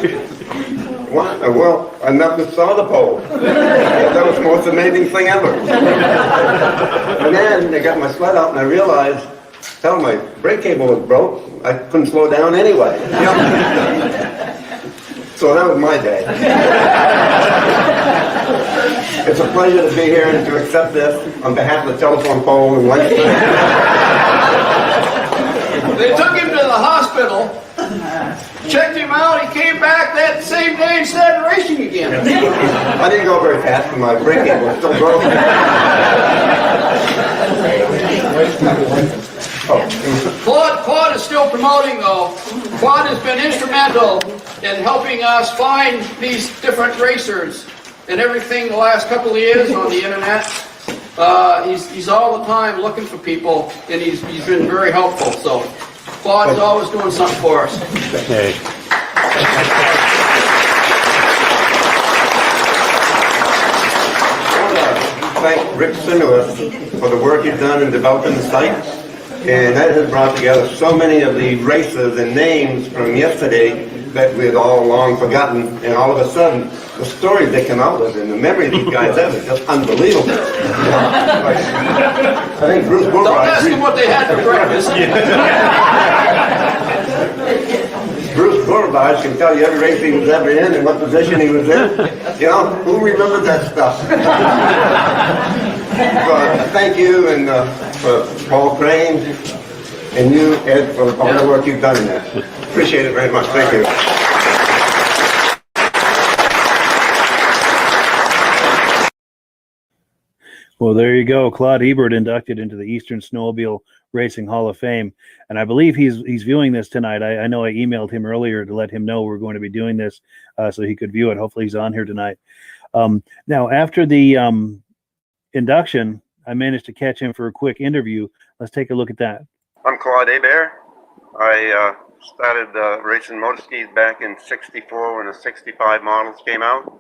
What? Well, I never saw the pole. That was the most amazing thing ever. And then they got my sled out, and I realized, hell, my brake cable was broke. I couldn't slow down anyway. So that was my day. It's a pleasure to be here and to accept this on behalf of the telephone pole and light. They took him to the hospital, checked him out, he came back that same day and started racing again. I didn't go very fast, but my brake cable was still broken. Claude is still promoting though. Claude has been instrumental in helping us find these different racers and everything the last couple of years on the internet. He's all the time looking for people, and he's been very helpful. So Claude's always doing something for us. Hey. I want to thank Rick Sinuous for the work he's done in developing the site. And that has brought together so many of the races and names from yesterday that we had all long forgotten. And all of a sudden, the stories they come out with and the memory these guys have is just unbelievable. I think Bruce Bullride... Don't ask them what they had for breakfast. Bruce Bullride can tell you every race he was ever in and what position he was in. You know, who remembers that stuff? So, thank you, and for Paul Crane, and you, Ed, for all the work you've done in that. Appreciate it very much. Thank you. Well, there you go. Claude Hebert inducted into the Eastern Snowmobile Racing Hall of Fame. And I believe he's viewing this tonight. I know I emailed him earlier to let him know we're going to be doing this so he could view it. Hopefully he's on here tonight. Now, after the induction, I managed to catch him for a quick interview. Let's take a look at that. I'm Claude Hebert. I started racing motor skis back in '64 when the '65 models came out.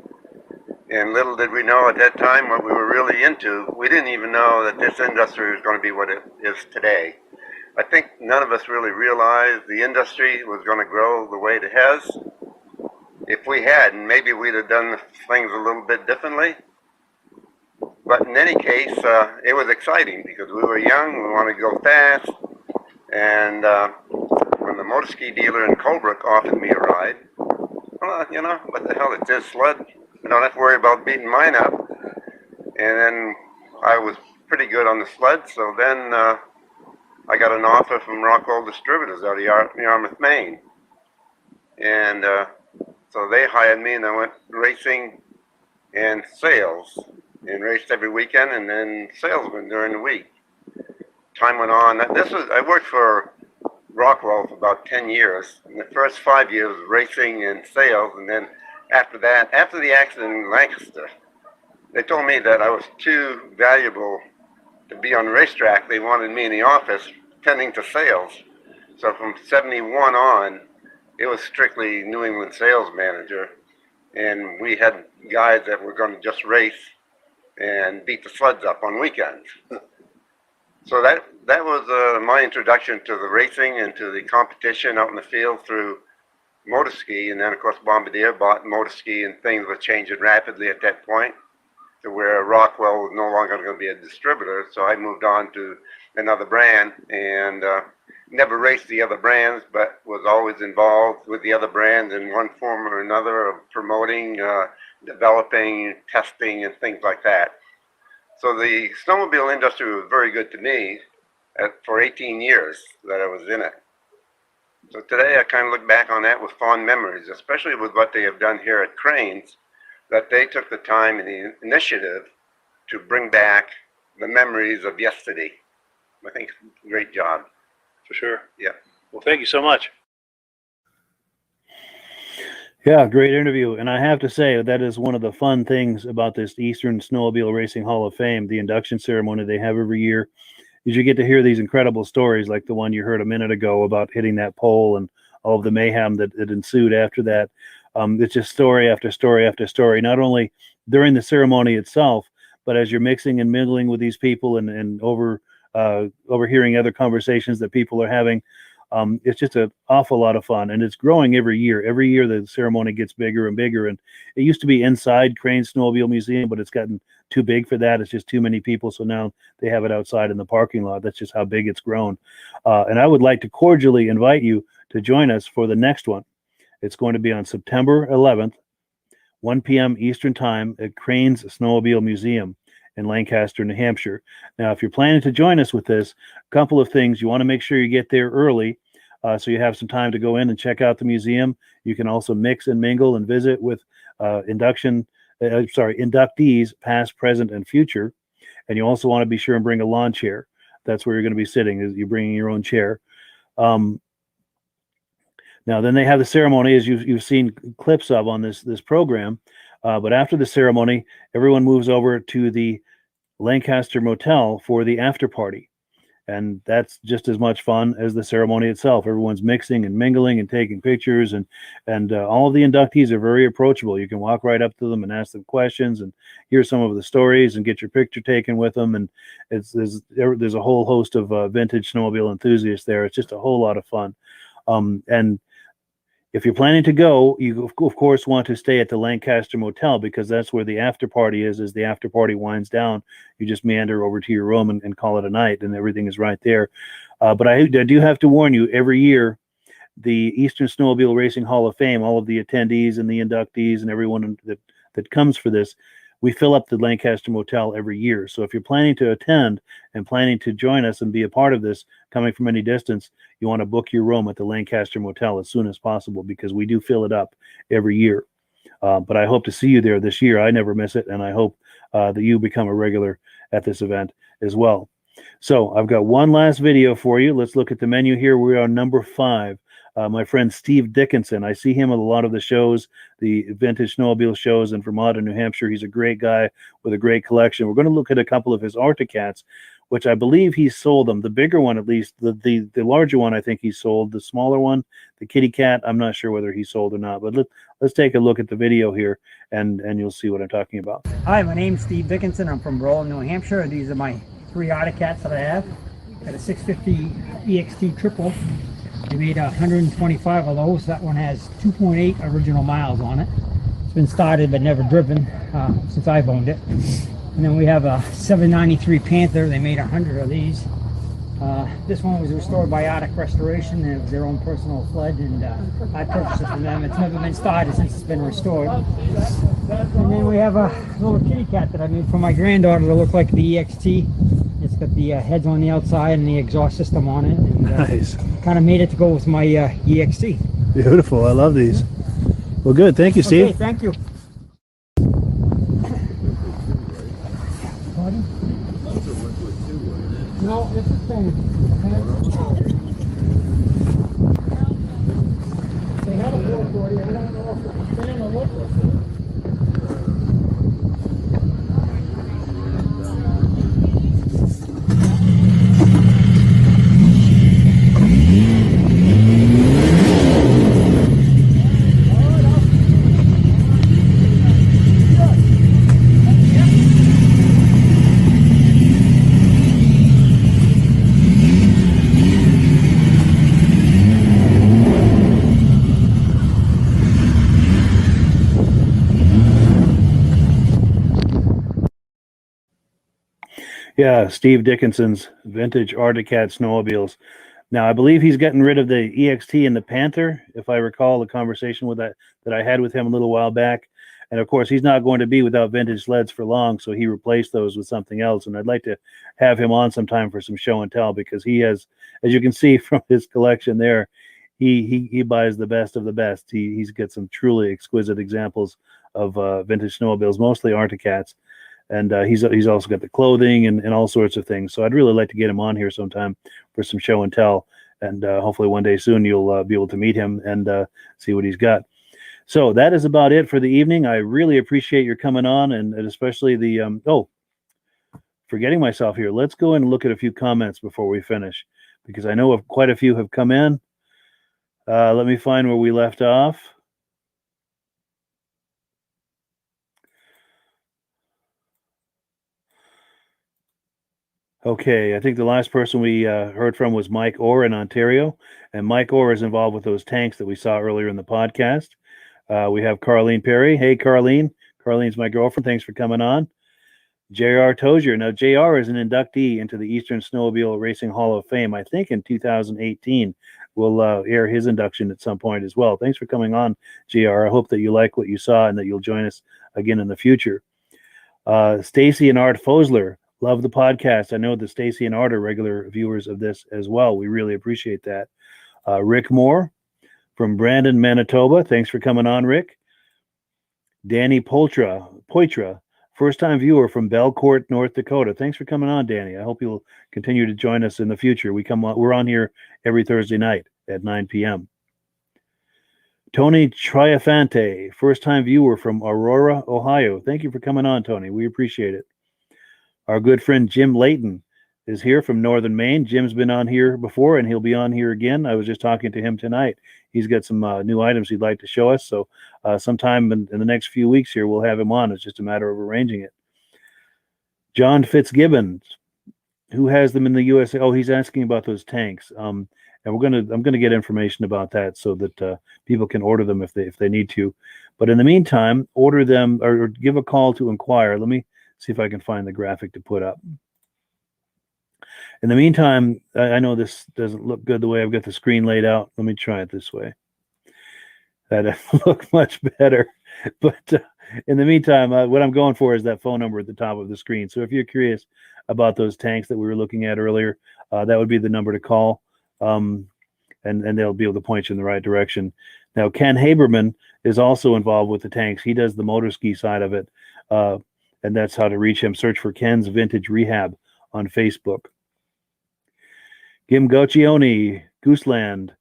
And little did we know at that time what we were really into. We didn't even know that this industry was going to be what it is today. I think none of us really realized the industry was going to grow the way it has. If we hadn't, maybe we'd have done things a little bit differently. But in any case, it was exciting because we were young, we wanted to go fast. And when the motor ski dealer in Colebrook offered me a ride, well, you know, what the hell, it's his sled. I don't have to worry about beating mine up. And then I was pretty good on the sled, so then I got an offer from Rosko Distributors out of Yarmouth, Maine. And so they hired me, and I went racing and sales, and raced every weekend, and then salesman during the week. Time went on. I worked for Rockwell for about 10 years. In the first 5 years, racing and sales, and then after that, after the accident in Lancaster, they told me that I was too valuable to be on the racetrack. They wanted me in the office tending to sales. So from '71 on, it was strictly New England sales manager, and we had guys that were going to just race and beat the sleds up on weekends. So that was my introduction to the racing and to the competition out in the field through motor ski. And then of course Bombardier bought motor ski, and things were changing rapidly at that point to where Rockwell was no longer going to be a distributor. So I moved on to another brand, and never raced the other brands, but was always involved with the other brands in one form or another of promoting, developing, testing, and things like that. So the snowmobile industry was very good to me for 18 years that I was in it. So today I kind of look back on that with fond memories, especially with what they have done here at Cranes, that they took the time and the initiative to bring back the memories of yesterday. I think great job. For sure. Yeah. Well, thank you so much. Yeah, great interview. And I have to say that is one of the fun things about this Eastern Snowmobile Racing Hall of Fame, the induction ceremony they have every year, is you get to hear these incredible stories like the one you heard a minute ago about hitting that pole and all of the mayhem that ensued after that. It's just story after story after story, not only during the ceremony itself, but as you're mixing and mingling with these people and overhearing other conversations that people are having. It's just an awful lot of fun, and it's growing every year. Every year the ceremony gets bigger and bigger, and it used to be inside Crane Snowmobile Museum, but it's gotten too big for that. It's just too many people, so now they have it outside in the parking lot. That's just how big it's grown. And I would like to cordially invite you to join us for the next one. It's going to be on September 11th, 1 p.m. Eastern Time at Crane's Snowmobile Museum in Lancaster, New Hampshire. Now, if you're planning to join us with this, a couple of things. You want to make sure you get there early so you have some time to go in and check out the museum. You can also mix and mingle and visit with inductees, past, present, and future. And you also want to be sure and bring a lawn chair. That's where you're going to be sitting, is you're bringing your own chair. Now, then they have the ceremony, as you've seen clips of on this program. But after the ceremony, everyone moves over to the Lancaster Motel for the after party. And that's just as much fun as the ceremony itself. Everyone's mixing and mingling and taking pictures, and all of the inductees are very approachable. You can walk right up to them and ask them questions and hear some of the stories and get your picture taken with them. And there's a whole host of vintage snowmobile enthusiasts there. It's just a whole lot of fun. And if you're planning to go, you of course want to stay at the Lancaster Motel, because that's where the after party is. As the after party winds down, you just meander over to your room and call it a night, and everything is right there. But I do have to warn you, every year, the Eastern Snowmobile Racing Hall of Fame, all of the attendees and the inductees and everyone that comes for this, we fill up the Lancaster Motel every year. So if you're planning to attend and planning to join us and be a part of this, coming from any distance, you want to book your room at the Lancaster Motel as soon as possible, because we do fill it up every year. But I hope to see you there this year. I never miss it, and I hope that you become a regular at this event as well. So I've got one last video for you. Let's look at the menu here. We are number 5. My friend Steve Dickinson. I see him at a lot of the shows, the Vintage Snowmobile shows in Vermont and New Hampshire. He's a great guy with a great collection. We're going to look at a couple of his Arcticats, which I believe he sold them. The bigger one, at least. The larger one, I think he sold. The smaller one, the Kitty Cat, I'm not sure whether he sold or not. But let's take a look at the video here, and you'll see what I'm talking about. Hi, my name's Steve Dickinson. I'm from Bristol, New Hampshire. These are my 3 Arcticats that I have. Got a 650 EXT triple. We made 125 of those. That one has 2.8 original miles on it. It's been started but never driven since I've owned it. And then we have a 793 Panther. They made 100 of these. This one was restored by Arctic Restoration. It was their own personal sled, and I purchased it from them. It's never been started since it's been restored. And then we have a little kitty cat that I made for my granddaughter to look like the EXT. It's got the heads on the outside and the exhaust system on it. And, nice. Kind of made it to go with my EXT. Beautiful. I love these. Well, good. Thank you, Steve. Okay, thank you. Pardon? No, it's the same. They had a bill for you. I don't know if it's been in the local. Yeah, Steve Dickinson's vintage Arctic Cat snowmobiles. Now, I believe he's getting rid of the EXT and the Panther, if I recall the conversation with that I had with him a little while back. And of course, he's not going to be without vintage sleds for long, so he replaced those with something else. And I'd like to have him on sometime for some show and tell, because he has, as you can see from his collection there, he buys the best of the best. He's got some truly exquisite examples of vintage snowmobiles, mostly Arctic Cats. And he's also got the clothing and all sorts of things. So I'd really like to get him on here sometime for some show and tell. And hopefully one day soon you'll be able to meet him and see what he's got. So that is about it for the evening. I really appreciate your coming on, and especially the forgetting myself here. Let's go and look at a few comments before we finish, because I know quite a few have come in. Let me find where we left off. Okay, I think the last person we heard from was Mike Orr in Ontario, and Mike Orr is involved with those tanks that we saw earlier in the podcast. We have Carlene Perry. Hey, Carlene. Carlene's my girlfriend. Thanks for coming on. J.R. Tozier. Now, J.R. is an inductee into the Eastern Snowmobile Racing Hall of Fame, I think in 2018. We'll air his induction at some point as well. Thanks for coming on, J.R. I hope that you like what you saw and that you'll join us again in the future. Stacy and Art Fosler. Love the podcast. I know that Stacy and Art are regular viewers of this as well. We really appreciate that. Rick Moore from Brandon, Manitoba. Thanks for coming on, Rick. Danny Poitra, first-time viewer from Belcourt, North Dakota. Thanks for coming on, Danny. I hope you'll continue to join us in the future. We're on here every Thursday night at 9 p.m. Tony Triafante, first-time viewer from Aurora, Ohio. Thank you for coming on, Tony. We appreciate it. Our good friend Jim Layton is here from Northern Maine. Jim's been on here before, and he'll be on here again. I was just talking to him tonight. He's got some new items he'd like to show us. So sometime in the next few weeks here, we'll have him on. It's just a matter of arranging it. John Fitzgibbons, who has them in the USA. Oh, he's asking about those tanks. And I'm gonna get information about that so that people can order them if they need to. But in the meantime, order them or give a call to inquire. Let me see if I can find the graphic to put up. In the meantime, I know this doesn't look good the way I've got the screen laid out. Let me try it this way. That'd look much better. But in the meantime, what I'm going for is that phone number at the top of the screen. So if you're curious about those tanks that we were looking at earlier, that would be the number to call. And they'll be able to point you in the right direction. Now, Ken Haberman is also involved with the tanks. He does the motor ski side of it. And that's how to reach him. Search for Ken's Vintage Rehab on Facebook. Kim Goccioni, Gooseland.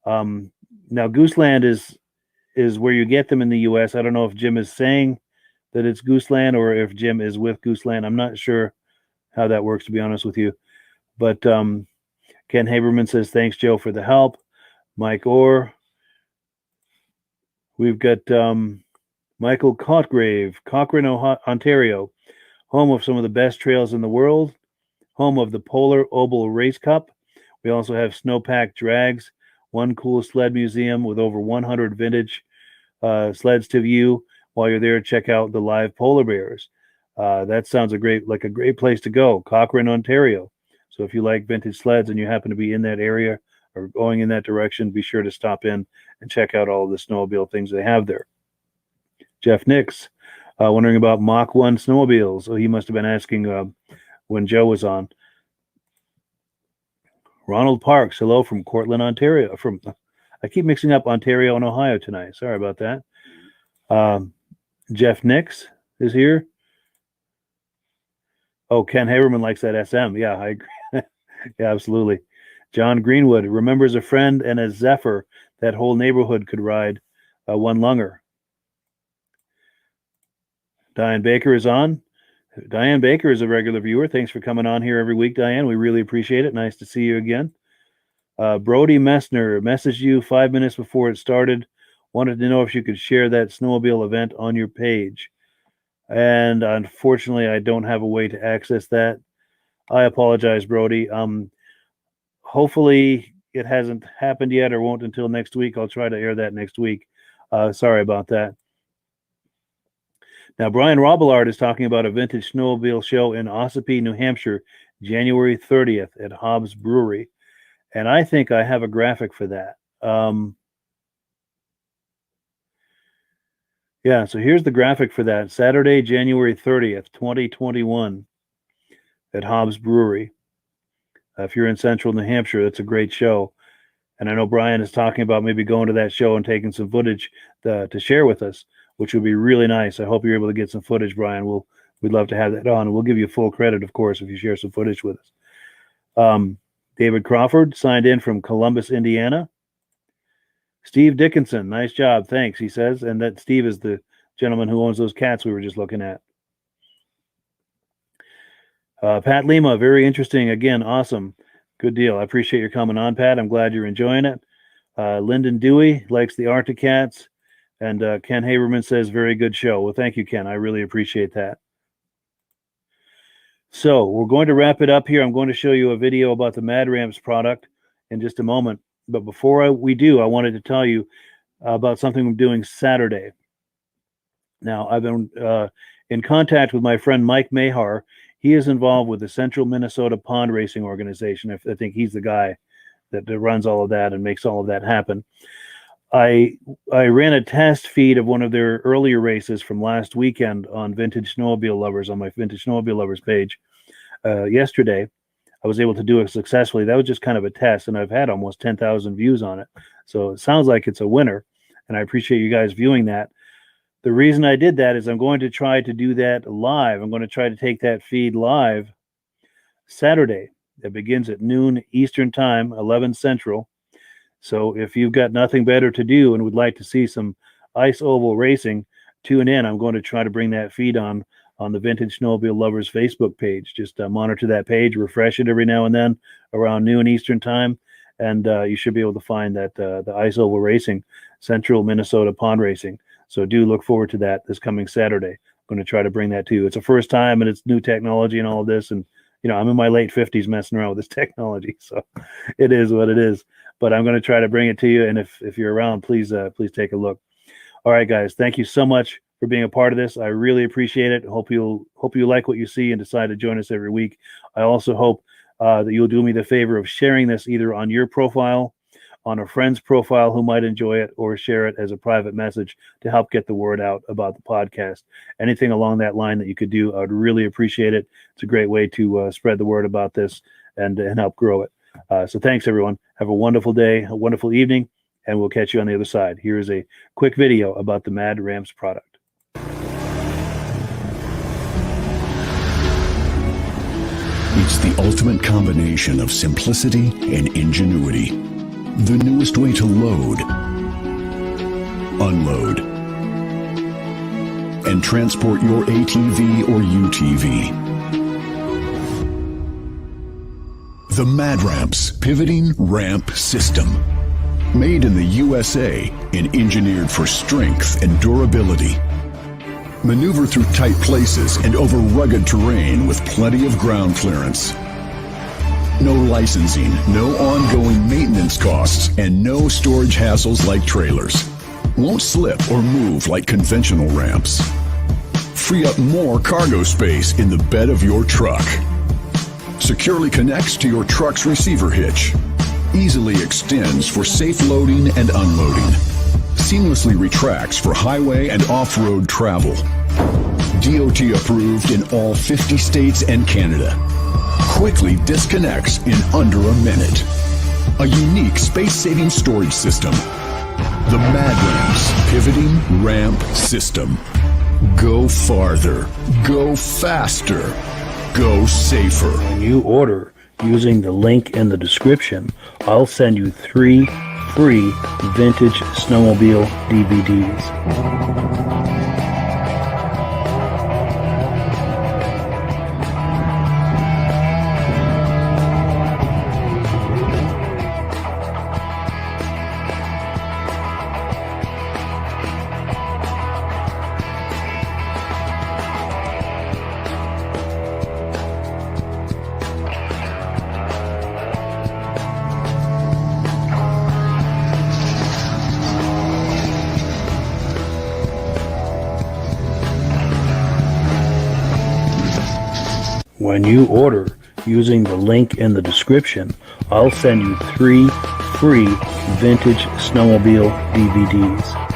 Now, Gooseland is where you get them in the U.S. I don't know if Jim is saying that it's Gooseland or if Jim is with Gooseland. I'm not sure how that works, to be honest with you. But Ken Haberman says, thanks, Joe, for the help. Mike Orr. We've got Michael Cotgrave, Cochrane, Ontario, home of some of the best trails in the world, home of the Polar Oval Race Cup. We also have snowpack drags, one cool sled museum with over 100 vintage sleds to view. While you're there, check out the live polar bears. That sounds like a great place to go, Cochrane, Ontario. So if you like vintage sleds and you happen to be in that area or going in that direction, be sure to stop in and check out all of the snowmobile things they have there. Jeff Nix, wondering about Mach 1 snowmobiles. Oh, he must have been asking when Joe was on. Ronald Parks, hello from Cortland, Ontario. I keep mixing up Ontario and Ohio tonight. Sorry about that. Jeff Nix is here. Oh, Ken Haberman likes that SM. Yeah, I agree. Yeah, absolutely. John Greenwood remembers a friend and a Zephyr that whole neighborhood could ride one lunger. Diane Baker is on. Diane Baker is a regular viewer. Thanks for coming on here every week, Diane. We really appreciate it. Nice to see you again. Brody Messner messaged you 5 minutes before it started. Wanted to know if you could share that snowmobile event on your page. And unfortunately, I don't have a way to access that. I apologize, Brody. Hopefully it hasn't happened yet or won't until next week. I'll try to air that next week. Sorry about that. Now, Brian Robillard is talking about a vintage snowmobile show in Ossipee, New Hampshire, January 30th at Hobbs Brewery. And I think I have a graphic for that. Yeah, so here's the graphic for that. Saturday, January 30th, 2021 at Hobbs Brewery. If you're in central New Hampshire, that's a great show. And I know Brian is talking about maybe going to that show and taking some footage to share with us, which would be really nice. I hope you're able to get some footage, Brian. We'd love to have that on. We'll give you full credit, of course, if you share some footage with us. David Crawford signed in from Columbus, Indiana. Steve Dickinson, nice job. Thanks, he says. And that Steve is the gentleman who owns those cats we were just looking at. Pat Lima, very interesting. Again, awesome. Good deal. I appreciate your coming on, Pat. I'm glad you're enjoying it. Lyndon Dewey likes the Arctic Cats. And Ken Haberman says, very good show. Well, thank you, Ken. I really appreciate that. So we're going to wrap it up here. I'm going to show you a video about the Mad Ramps product in just a moment. But before we do, I wanted to tell you about something I'm doing Saturday. Now, I've been in contact with my friend Mike Mahar. He is involved with the Central Minnesota Pond Racing Organization. I think he's the guy that runs all of that and makes all of that happen. I ran a test feed of one of their earlier races from last weekend on Vintage Snowmobile Lovers, on my Vintage Snowmobile Lovers page yesterday. I was able to do it successfully. That was just kind of a test, and I've had almost 10,000 views on it. So it sounds like it's a winner, and I appreciate you guys viewing that. The reason I did that is I'm going to try to do that live. I'm going to try to take that feed live Saturday. It begins at noon Eastern Time, 11 Central. So if you've got nothing better to do and would like to see some ice oval racing, tune in. I'm going to try to bring that feed on the Vintage Snowmobile Lovers Facebook page. Just monitor that page, refresh it every now and then around noon Eastern Time, and you should be able to find that the ice oval racing, Central Minnesota Pond Racing. So do look forward to that this coming Saturday. I'm going to try to bring that to you. It's a first time, and it's new technology and all of this. And, you know, I'm in my late 50s messing around with this technology, so it is what it is. But I'm going to try to bring it to you. And if you're around, please take a look. All right, guys, thank you so much for being a part of this. I really appreciate it. Hope you like what you see and decide to join us every week. I also hope that you'll do me the favor of sharing this either on your profile, on a friend's profile who might enjoy it, or share it as a private message to help get the word out about the podcast. Anything along that line that you could do, I would really appreciate it. It's a great way to spread the word about this and help grow it. So thanks, everyone. Have a wonderful day, a wonderful evening, and we'll catch you on the other side. Here is a quick video about the Mad Ramps product. It's the ultimate combination of simplicity and ingenuity. The newest way to load, unload, and transport your ATV or UTV. The Mad Ramps Pivoting Ramp System. Made in the USA and engineered for strength and durability. Maneuver through tight places and over rugged terrain with plenty of ground clearance. No licensing, no ongoing maintenance costs, and no storage hassles like trailers. Won't slip or move like conventional ramps. Free up more cargo space in the bed of your truck. Securely connects to your truck's receiver hitch. Easily extends for safe loading and unloading. Seamlessly retracts for highway and off-road travel. DOT approved in all 50 states and Canada. Quickly disconnects in under a minute. A unique space-saving storage system. The Mad Ramps Pivoting Ramp System. Go farther. Go faster. Go safer. When you order using the link in the description, I'll send you 3 free Vintage Snowmobile DVDs. When you order using the link in the description, I'll send you 3 free Vintage Snowmobile DVDs.